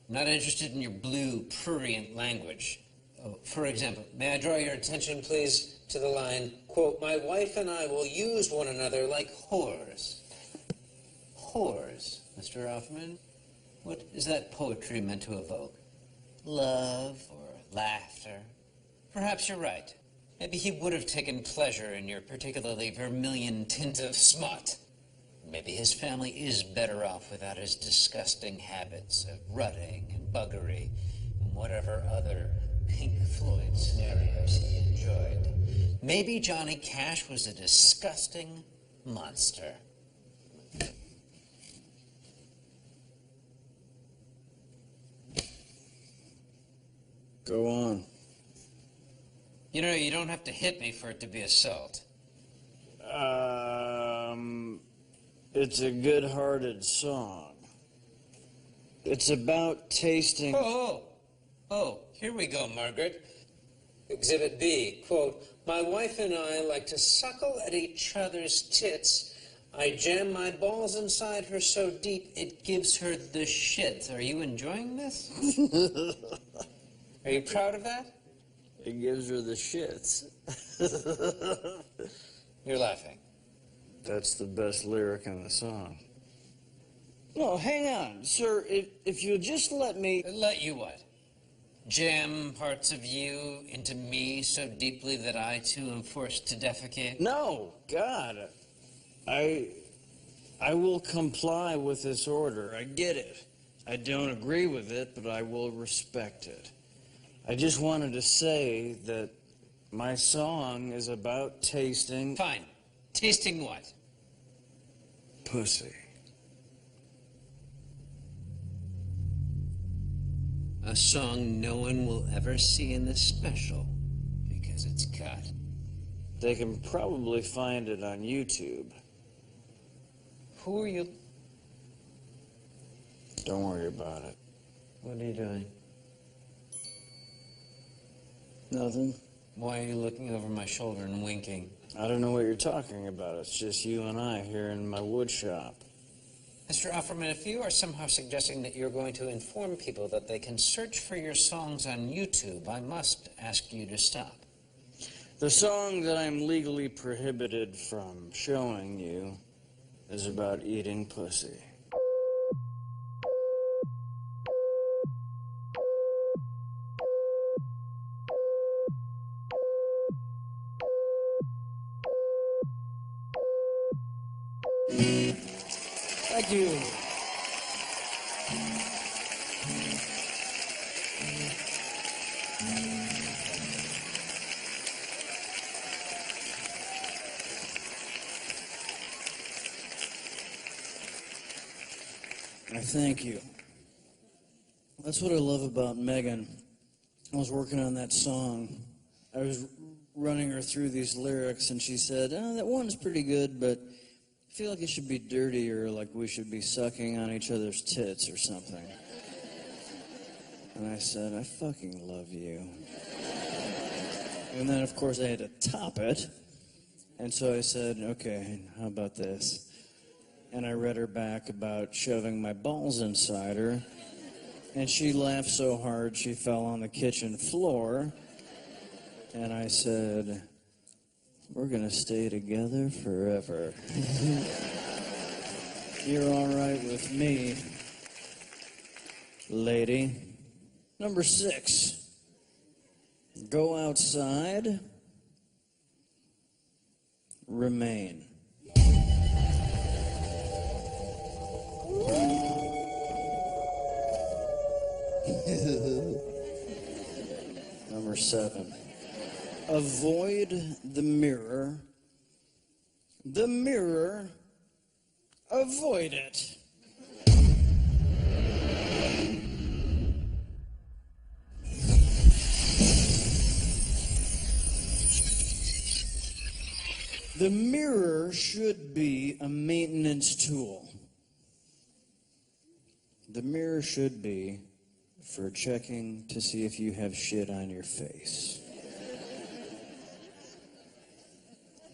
I'm not interested in your blue, prurient language. Oh, for example, may I draw your attention, please, to the line, quote, "My wife and I will use one another like whores." Whores, Mr. Offerman? What is that poetry meant to evoke? Love or laughter? Perhaps you're right. Maybe he would have taken pleasure in your particularly vermilion tint of smut. Maybe his family is better off without his disgusting habits of rutting and buggery and whatever other Pink Floyd scenarios he enjoyed. Maybe Johnny Cash was a disgusting monster. Go on. You know, you don't have to hit me for it to be assault. It's a good-hearted song. It's about tasting... Oh, here we go, Margaret. Exhibit B, quote, "My wife and I like to suckle at each other's tits. I jam my balls inside her so deep it gives her the shits." Are you enjoying this? Are you proud of that? It gives her the shits. You're laughing. That's the best lyric in the song. No, hang on, sir. If you'll just let me... Let you what? Jam parts of you into me so deeply that I, too, am forced to defecate? No, God. I will comply with this order. I get it. I don't agree with it, but I will respect it. I just wanted to say that my song is about tasting... Fine. Tasting what? Pussy. A song no one will ever see in this special because it's cut. They can probably find it on YouTube. Who are you? Don't worry about it. What are you doing? Nothing. Why are you looking over my shoulder and winking? I don't know what you're talking about. It's just you and I here in my wood shop. Mr. Offerman, if you are somehow suggesting that you're going to inform people that they can search for your songs on YouTube, I must ask you to stop. The song that I'm legally prohibited from showing you is about eating pussy. Thank you. I thank you. That's what I love about Megan. I was working on that song. I was running her through these lyrics, and she said, "Oh, that one's pretty good, but I feel like it should be dirtier, like we should be sucking on each other's tits or something." And I said, "I fucking love you." And then, of course, I had to top it. And so I said, "Okay, how about this?" And I read her back about shoving my balls inside her. And she laughed so hard she fell on the kitchen floor. And I said, "We're gonna stay together forever." You're all right with me, lady. Number 6. Go outside. Remain. Number 7. Avoid the mirror. The mirror, avoid it. The mirror should be a maintenance tool. The mirror should be for checking to see if you have shit on your face.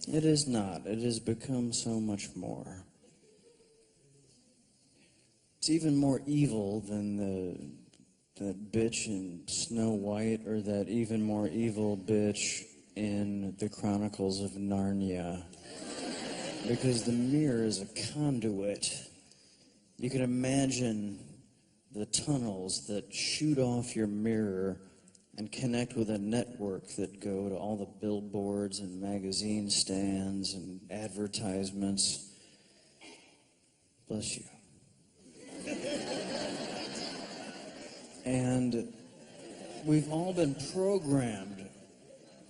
It is not. It has become so much more. It's even more evil than that bitch in Snow White or that even more evil bitch in the Chronicles of Narnia. Because the mirror is a conduit. You can imagine the tunnels that shoot off your mirror and connect with a network that go to all the billboards and magazine stands and advertisements. Bless you. And we've all been programmed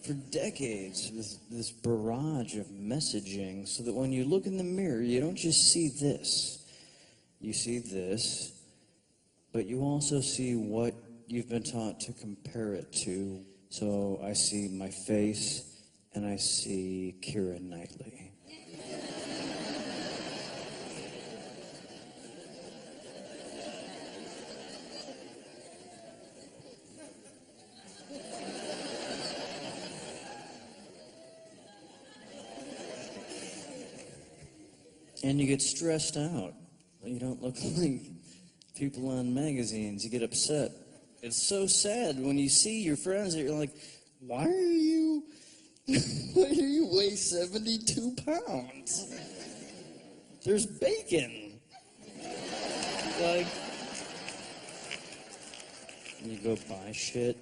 for decades with this barrage of messaging so that when you look in the mirror, you don't just see this. You see this, but you also see what you've been taught to compare it to. So I see my face, and I see Keira Knightley. And you get stressed out. You don't look like people on magazines. You get upset. It's so sad when you see your friends that you're like, why do you weigh 72 pounds? There's bacon. Like, you go buy shit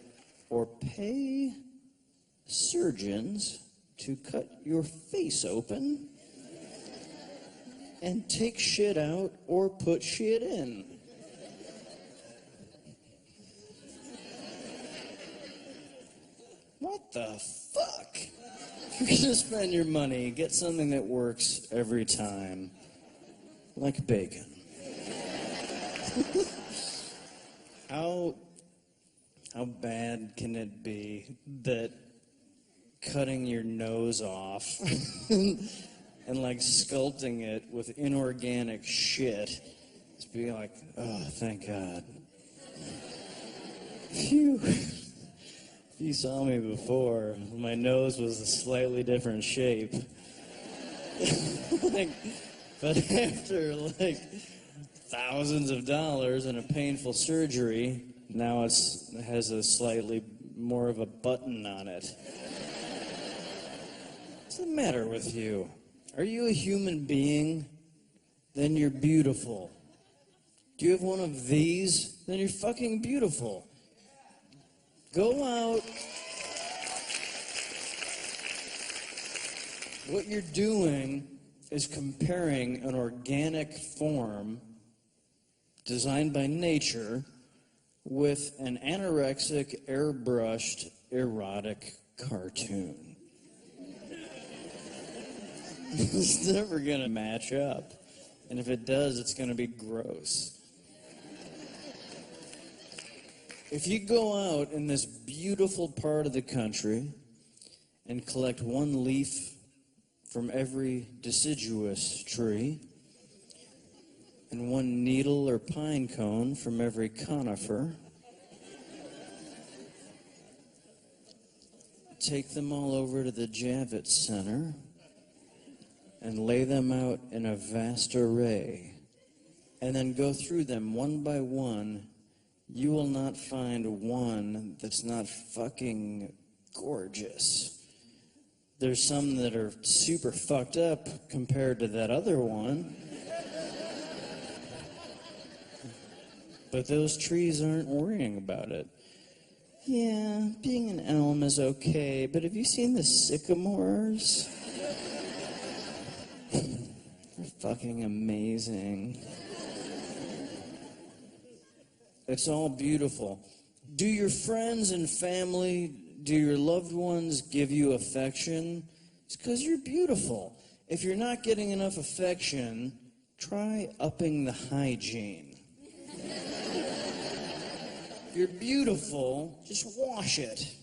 or pay surgeons to cut your face open and take shit out or put shit in. What the fuck? You're gonna spend your money, get something that works every time, like bacon. How bad can it be that cutting your nose off and like sculpting it with inorganic shit is being like, oh, thank God. Phew. If you saw me before, my nose was a slightly different shape. But after like thousands of dollars and a painful surgery, now it has a slightly more of a button on it. What's the matter with you? Are you a human being? Then you're beautiful. Do you have one of these? Then you're fucking beautiful. Go out. What you're doing is comparing an organic form designed by nature with an anorexic, airbrushed, erotic cartoon. It's never going to match up. And if it does, it's going to be gross. If you go out in this beautiful part of the country and collect one leaf from every deciduous tree and one needle or pine cone from every conifer, take them all over to the Javits Center and lay them out in a vast array, and then go through them one by one, you will not find one that's not fucking gorgeous. There's some that are super fucked up compared to that other one. But those trees aren't worrying about it. Yeah, being an elm is okay, but have you seen the sycamores? They're fucking amazing. It's all beautiful. Do your friends and family, do your loved ones give you affection? It's because you're beautiful. If you're not getting enough affection, try upping the hygiene. If you're beautiful, just wash it.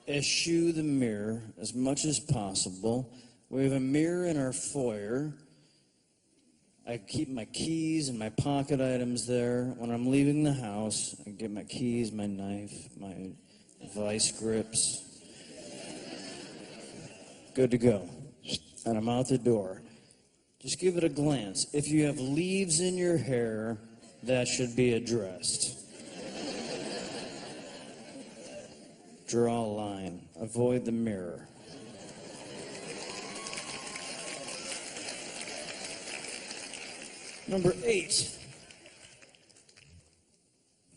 eschew the mirror as much as possible. We have a mirror in our foyer. I keep my keys and my pocket items there. When I'm leaving the house, I get my keys, my knife, my vice grips. Good to go. And I'm out the door. Just give it a glance. If you have leaves in your hair, that should be addressed. Draw a line. Avoid the mirror. Number 8.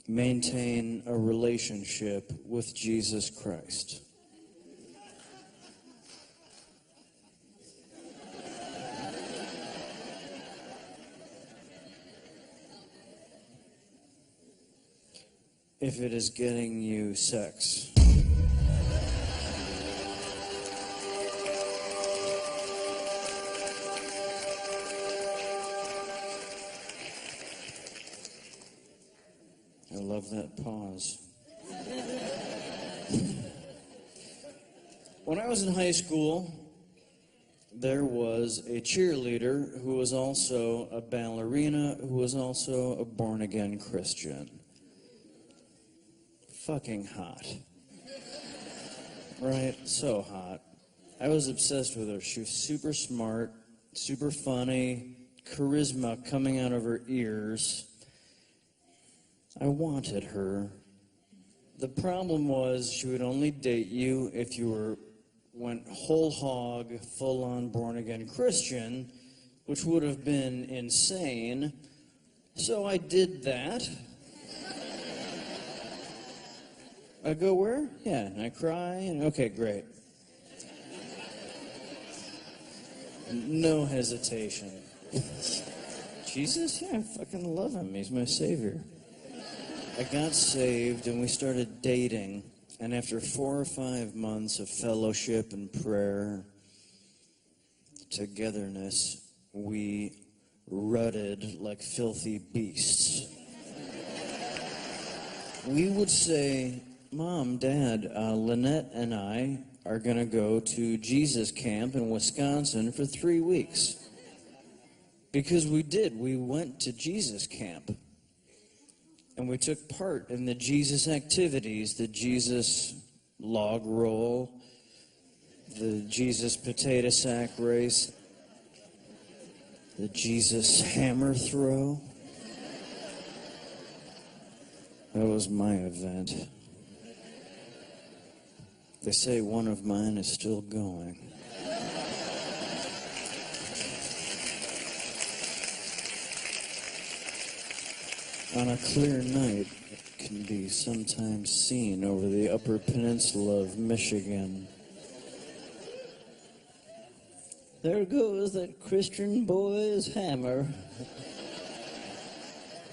Maintain a relationship with Jesus Christ. If it is getting you sex. I love that pause. When I was in high school, there was a cheerleader who was also a ballerina, who was also a born-again Christian. Fucking hot. Right? So hot. I was obsessed with her. She was super smart, super funny, charisma coming out of her ears. I wanted her. The problem was she would only date you if you went whole hog, full-on born-again Christian, which would have been insane. So I did that. I go, where? Yeah, and I cry, and okay, great. No hesitation. Jesus? Yeah, I fucking love him. He's my savior. I got saved, and we started dating, and after 4 or 5 months of fellowship and prayer, togetherness, we rutted like filthy beasts. We would say, Mom, Dad, Lynette and I are going to go to Jesus Camp in Wisconsin for 3 weeks. Because we did. We went to Jesus Camp. And we took part in the Jesus activities, the Jesus log roll, the Jesus potato sack race, the Jesus hammer throw. That was my event. They say one of mine is still going. On a clear night, it can be sometimes seen over the Upper Peninsula of Michigan. There goes that Christian boy's hammer.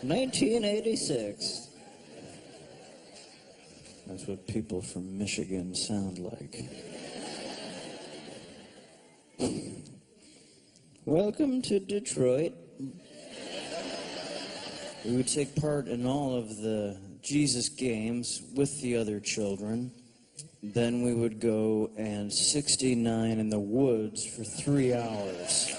1986. That's what people from Michigan sound like. Welcome to Detroit. We would take part in all of the Jesus games with the other children. Then we would go and 69 in the woods for 3 hours.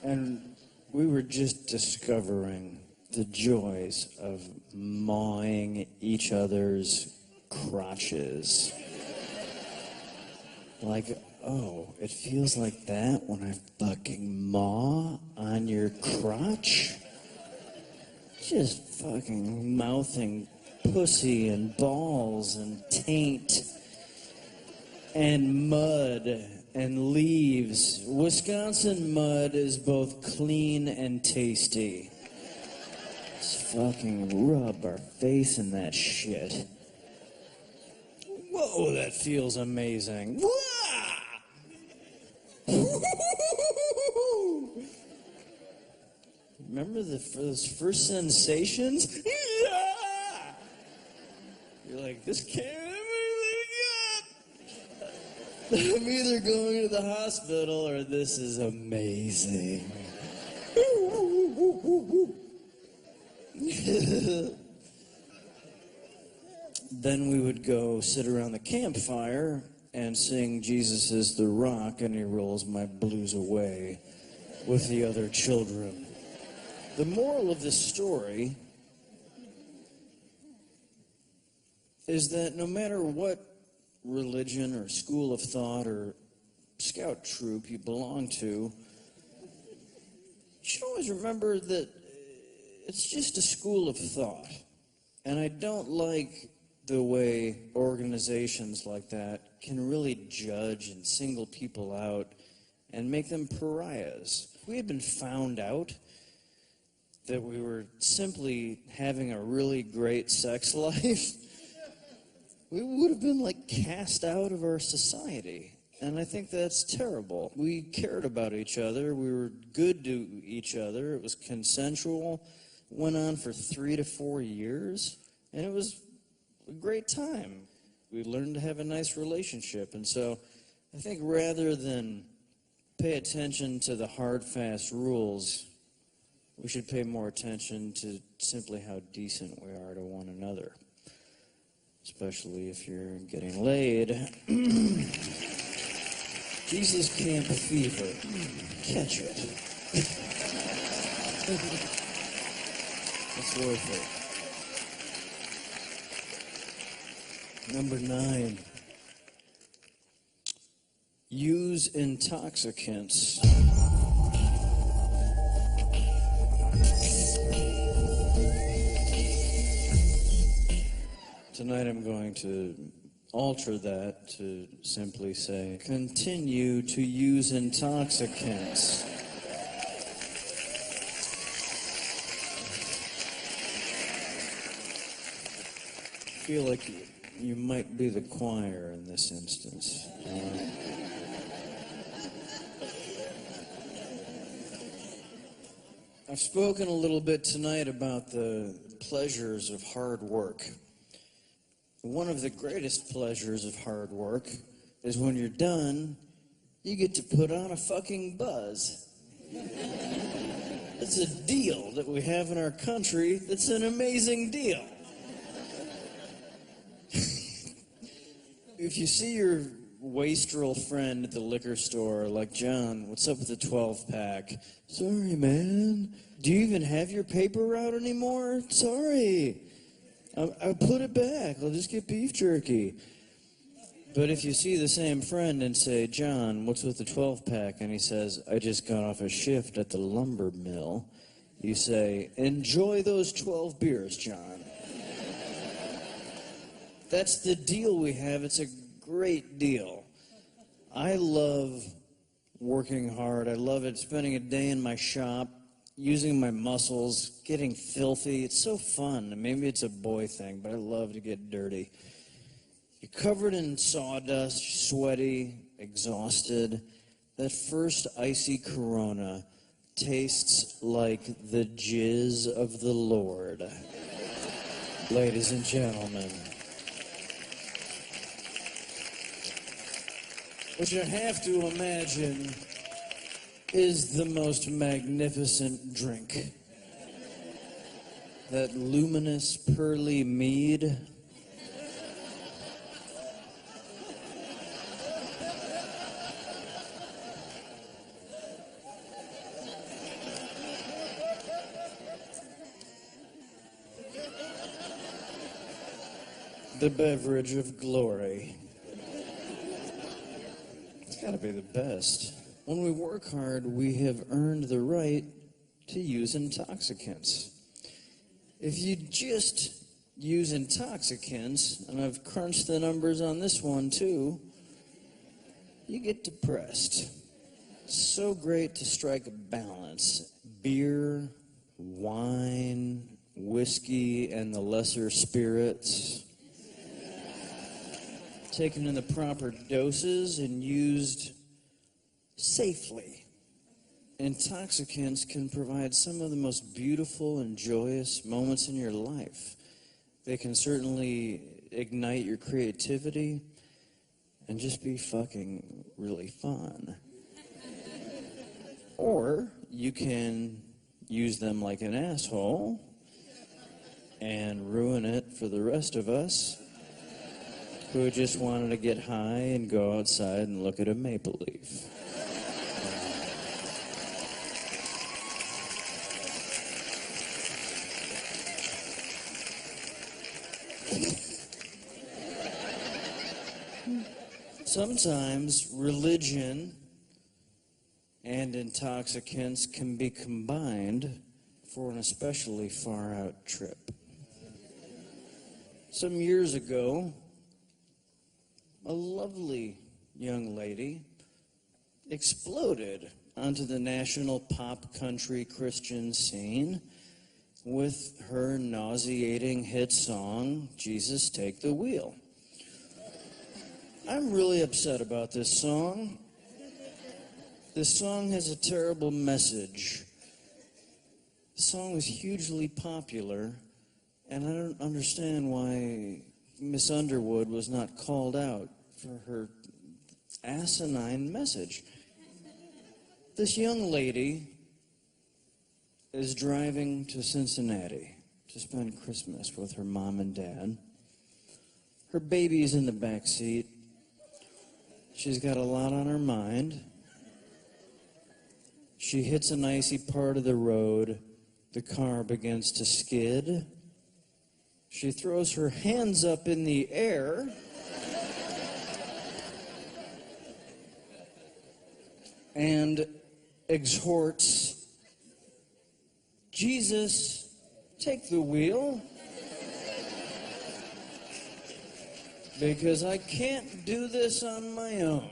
And we were just discovering the joys of mawing each other's crotches. Like, oh, it feels like that when I fucking maw on your crotch? Just fucking mouthing pussy and balls and taint and mud and leaves. Wisconsin mud is both clean and tasty. Let's fucking rub our face in that shit. Whoa, that feels amazing. Remember those first sensations? You're like, this can't be good. I'm either going to the hospital or this is amazing. Then we would go sit around the campfire and sing Jesus is the rock and he rolls my blues away with the other children. The moral of this story is that no matter what religion or school of thought or scout troop you belong to, you should always remember that it's just a school of thought. And I don't like the way organizations like that can really judge and single people out and make them pariahs. If we had been found out that we were simply having a really great sex life, we would have been like cast out of our society. And I think that's terrible. We cared about each other. We were good to each other. It was consensual. Went on for 3 to 4 years. And it was a great time. We learned to have a nice relationship. And so I think rather than pay attention to the hard, fast rules, we should pay more attention to simply how decent we are to one another. Especially if you're getting laid. Jesus Camp Fever. Catch it. It's worth it. Number 9. Use intoxicants. Tonight I'm going to alter that to simply say, continue to use intoxicants. I feel like you might be the choir in this instance. I've spoken a little bit tonight about the pleasures of hard work. One of the greatest pleasures of hard work is when you're done, you get to put on a fucking buzz. It's a deal that we have in our country that's an amazing deal. If you see your wastrel friend at the liquor store, like, John, what's up with the 12-pack? Sorry, man. Do you even have your paper route anymore? Sorry. I'll put it back. I'll just get beef jerky. But if you see the same friend and say, John, what's with the 12-pack? And he says, I just got off a shift at the lumber mill. You say, enjoy those 12 beers, John. That's the deal we have. It's a great deal. I love working hard. I love it, spending a day in my shop, using my muscles, getting filthy. It's so fun. Maybe it's a boy thing, but I love to get dirty. You're covered in sawdust, sweaty, exhausted. That first icy Corona tastes like the jizz of the Lord. Ladies and gentlemen. Which I have to imagine is the most magnificent drink. That luminous, pearly mead. The beverage of glory. It's got to be the best. When we work hard, we have earned the right to use intoxicants. If you just use intoxicants, and I've crunched the numbers on this one too, you get depressed. It's so great to strike a balance. Beer, wine, whiskey, and the lesser spirits. Taken in the proper doses and used safely. Intoxicants can provide some of the most beautiful and joyous moments in your life. They can certainly ignite your creativity and just be fucking really fun. Or you can use them like an asshole and ruin it for the rest of us who just wanted to get high and go outside and look at a maple leaf. Sometimes religion and intoxicants can be combined for an especially far-out trip. Some years ago, a lovely young lady exploded onto the national pop country Christian scene with her nauseating hit song, Jesus Take the Wheel. I'm really upset about this song. This song has a terrible message. The song was hugely popular, and I don't understand why Miss Underwood was not called out for her asinine message. This young lady is driving to Cincinnati to spend Christmas with her mom and dad. Her baby's in the back seat. She's got a lot on her mind. She hits an icy part of the road. The car begins to skid. She throws her hands up in the air. And exhorts, Jesus, take the wheel. Because I can't do this on my own.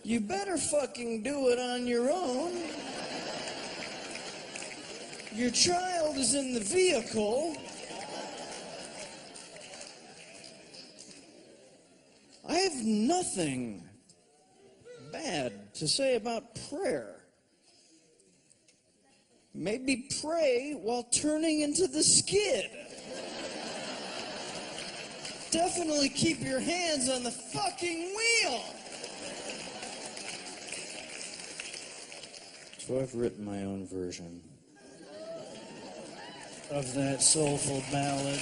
You better fucking do it on your own. Your child is in the vehicle. I have nothing bad to say about prayer. Maybe pray while turning into the skid. Definitely keep your hands on the fucking wheel. So I've written my own version of that soulful ballad.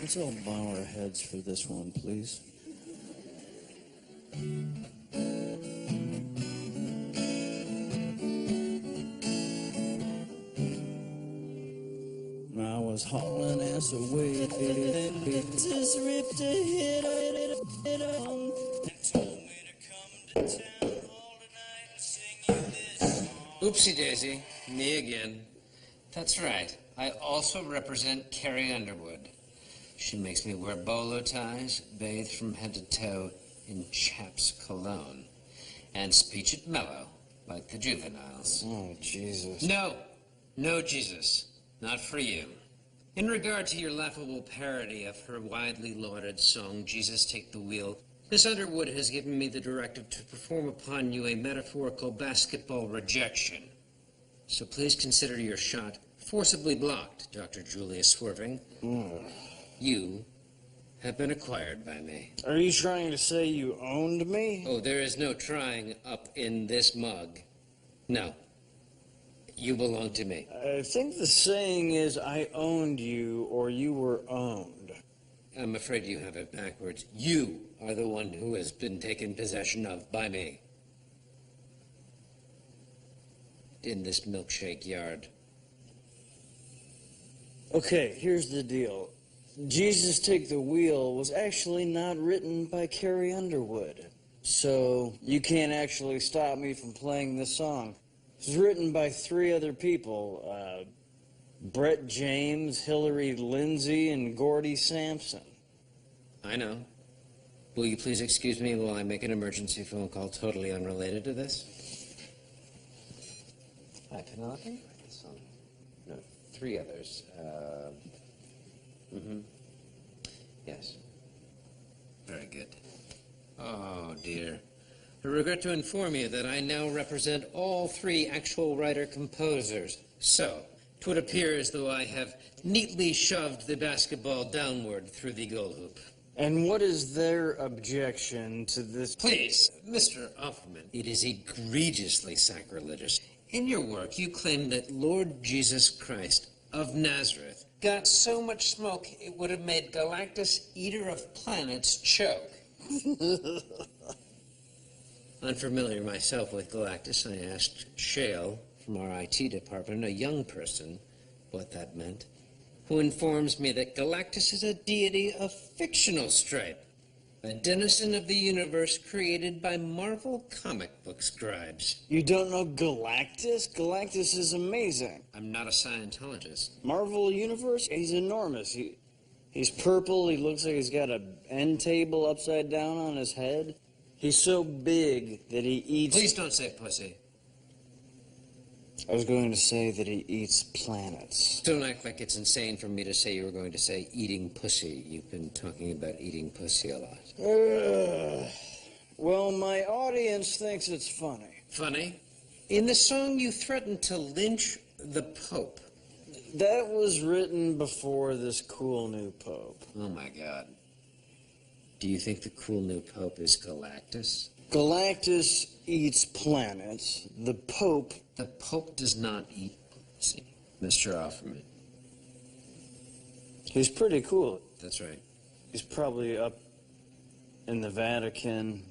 Let's all bow our heads for this one, please. I was hauling ass away, and just ripped a hit on, and told me to come to town all tonight and sing you this song. Oopsie daisy, me again. That's right. I also represent Carrie Underwood. She makes me wear bolo ties, bathe from head to toe in Chaps cologne, and speech it mellow like the juveniles. Oh, Jesus. No, Jesus. Not for you. In regard to your laughable parody of her widely lauded song, Jesus Take the Wheel, Miss Underwood has given me the directive to perform upon you a metaphorical basketball rejection. So please consider your shot forcibly blocked, Dr. Julius Swerving. You have been acquired by me. Are you trying to say you owned me? Oh, there is no trying up in this mug. No. You belong to me. I think the saying is, I owned you, or you were owned. I'm afraid you have it backwards. You are the one who has been taken possession of by me. In this milkshake yard. Okay, here's the deal. Jesus Take the Wheel was actually not written by Carrie Underwood. So you can't actually stop me from playing this song. It was written by 3 other people. Brett James, Hillary Lindsay, and Gordy Sampson. I know. Will you please excuse me while I make an emergency phone call totally unrelated to this? Hi, Penelope? No, 3 others. Yes. Very good. Oh, dear. I regret to inform you that I now represent all 3 actual writer-composers. So, it would appear as though I have neatly shoved the basketball downward through the goal hoop. And what is their objection to this? Please, Mr. Offerman, it is egregiously sacrilegious. In your work, you claim that Lord Jesus Christ of Nazareth got so much smoke it would have made Galactus, eater of planets, choke. Unfamiliar myself with Galactus, I asked Shale from our IT department, a young person, what that meant, who informs me that Galactus is a deity of fictional stripe, a denizen of the universe created by Marvel comic book scribes. You don't know Galactus? Galactus is amazing. I'm not a Scientologist. Marvel Universe, he's enormous. He's purple, he looks like he's got an end table upside down on his head. He's so big that he eats... Please don't say pussy. I was going to say that he eats planets. Don't act like it's insane for me to say you were going to say eating pussy. You've been talking about eating pussy a lot. Well, my audience thinks it's funny. Funny? In the song, you threatened to lynch the Pope. That was written before this cool new Pope. Oh, my God. Do you think the cool new Pope is Galactus? Galactus eats planets. The Pope... The Pope does not eat pussy, Mr. Offerman. He's pretty cool. That's right. He's probably up in the Vatican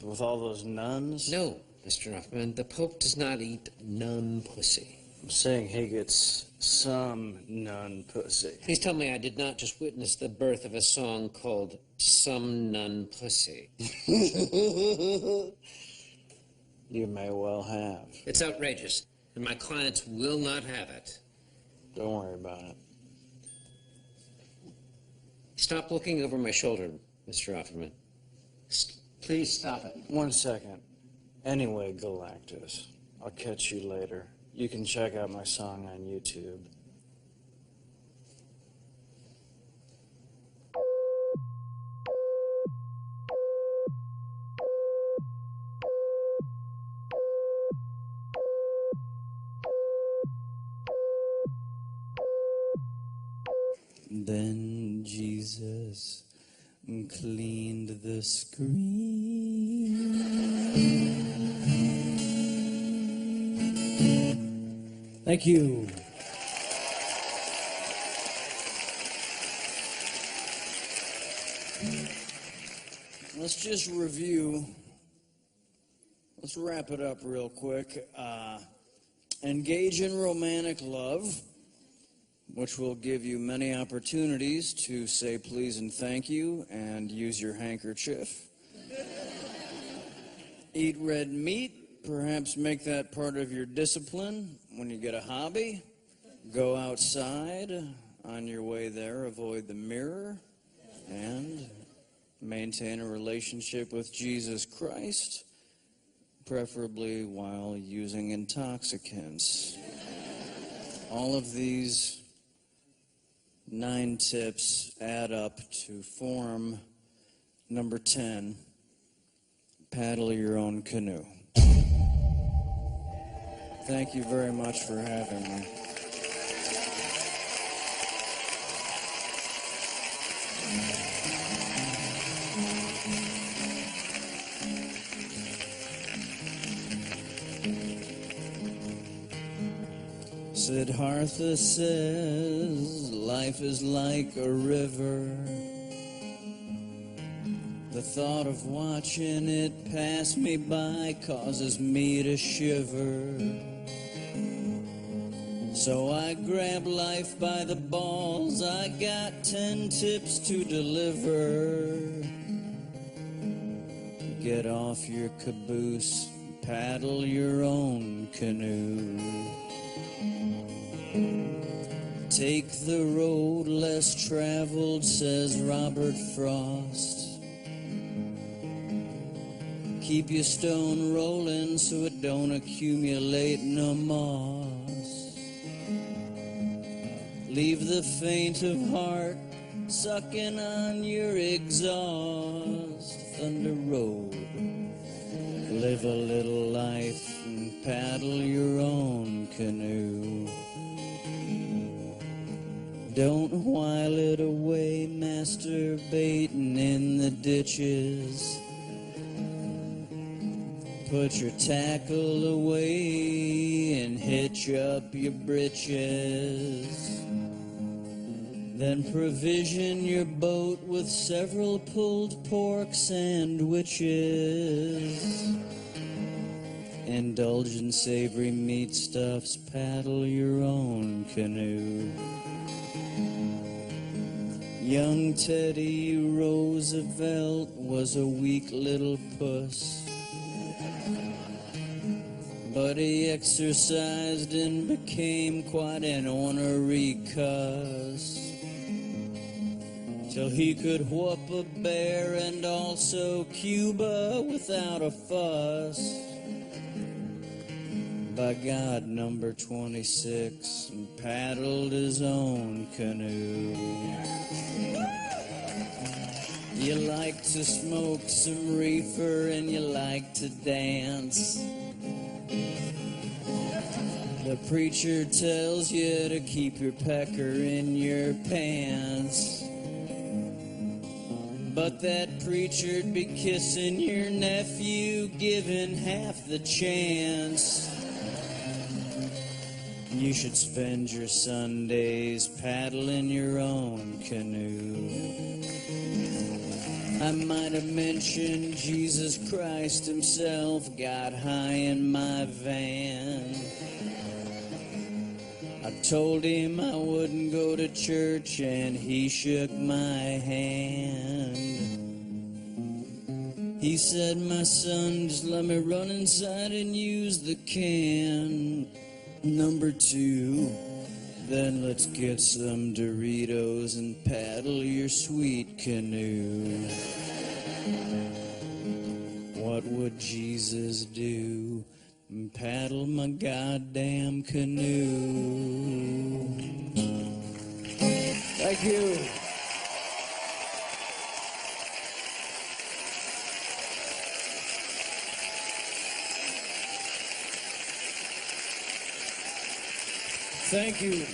with all those nuns. No, Mr. Offerman, the Pope does not eat nun pussy. I'm saying he gets some nun pussy. Please tell me I did not just witness the birth of a song called Some Nun Pussy. You may well have. It's outrageous, and my clients will not have it. Don't worry about it. Stop looking over my shoulder, Mr. Offerman. Please stop it. 1 second. Anyway, Galactus, I'll catch you later. You can check out my song on YouTube. Then Jesus cleaned the screen. Thank you. Let's just review. Let's wrap it up real quick. Engage in romantic love, which will give you many opportunities to say please and thank you and use your handkerchief. Eat red meat, perhaps make that part of your discipline when you get a hobby. Go outside, on your way there, avoid the mirror, and maintain a relationship with Jesus Christ, preferably while using intoxicants. All of these 9 tips add up to form number 10, paddle your own canoe. Thank you very much for having me. Siddhartha says life is like a river. The thought of watching it pass me by causes me to shiver. So I grab life by the balls. I got 10 tips to deliver. Get off your caboose, paddle your own canoe. Take the road less traveled, says Robert Frost. Keep your stone rolling so it don't accumulate no moss. Leave the faint of heart sucking on your exhaust. Thunder Road, live a little life and paddle your own canoe. Don't while it away masturbating in the ditches. Put your tackle away and hitch up your britches. Then provision your boat with several pulled pork sandwiches. Indulge in savory meat stuffs, paddle your own canoe. Young Teddy Roosevelt was a weak little puss, but he exercised and became quite an ornery cuss, till he could whoop a bear and also Cuba without a fuss. By God, number 26 paddled his own canoe. You like to smoke some reefer and you like to dance. The preacher tells you to keep your pecker in your pants, but that preacher'd be kissing your nephew, given half the chance. You should spend your Sundays paddling your own canoe. I might have mentioned Jesus Christ himself got high in my van. I told him I wouldn't go to church and he shook my hand. He said, my son, just let me run inside and use the can. Number 2, then let's get some Doritos and paddle your sweet canoe. What would Jesus do? Paddle my goddamn canoe. Thank you. Thank you.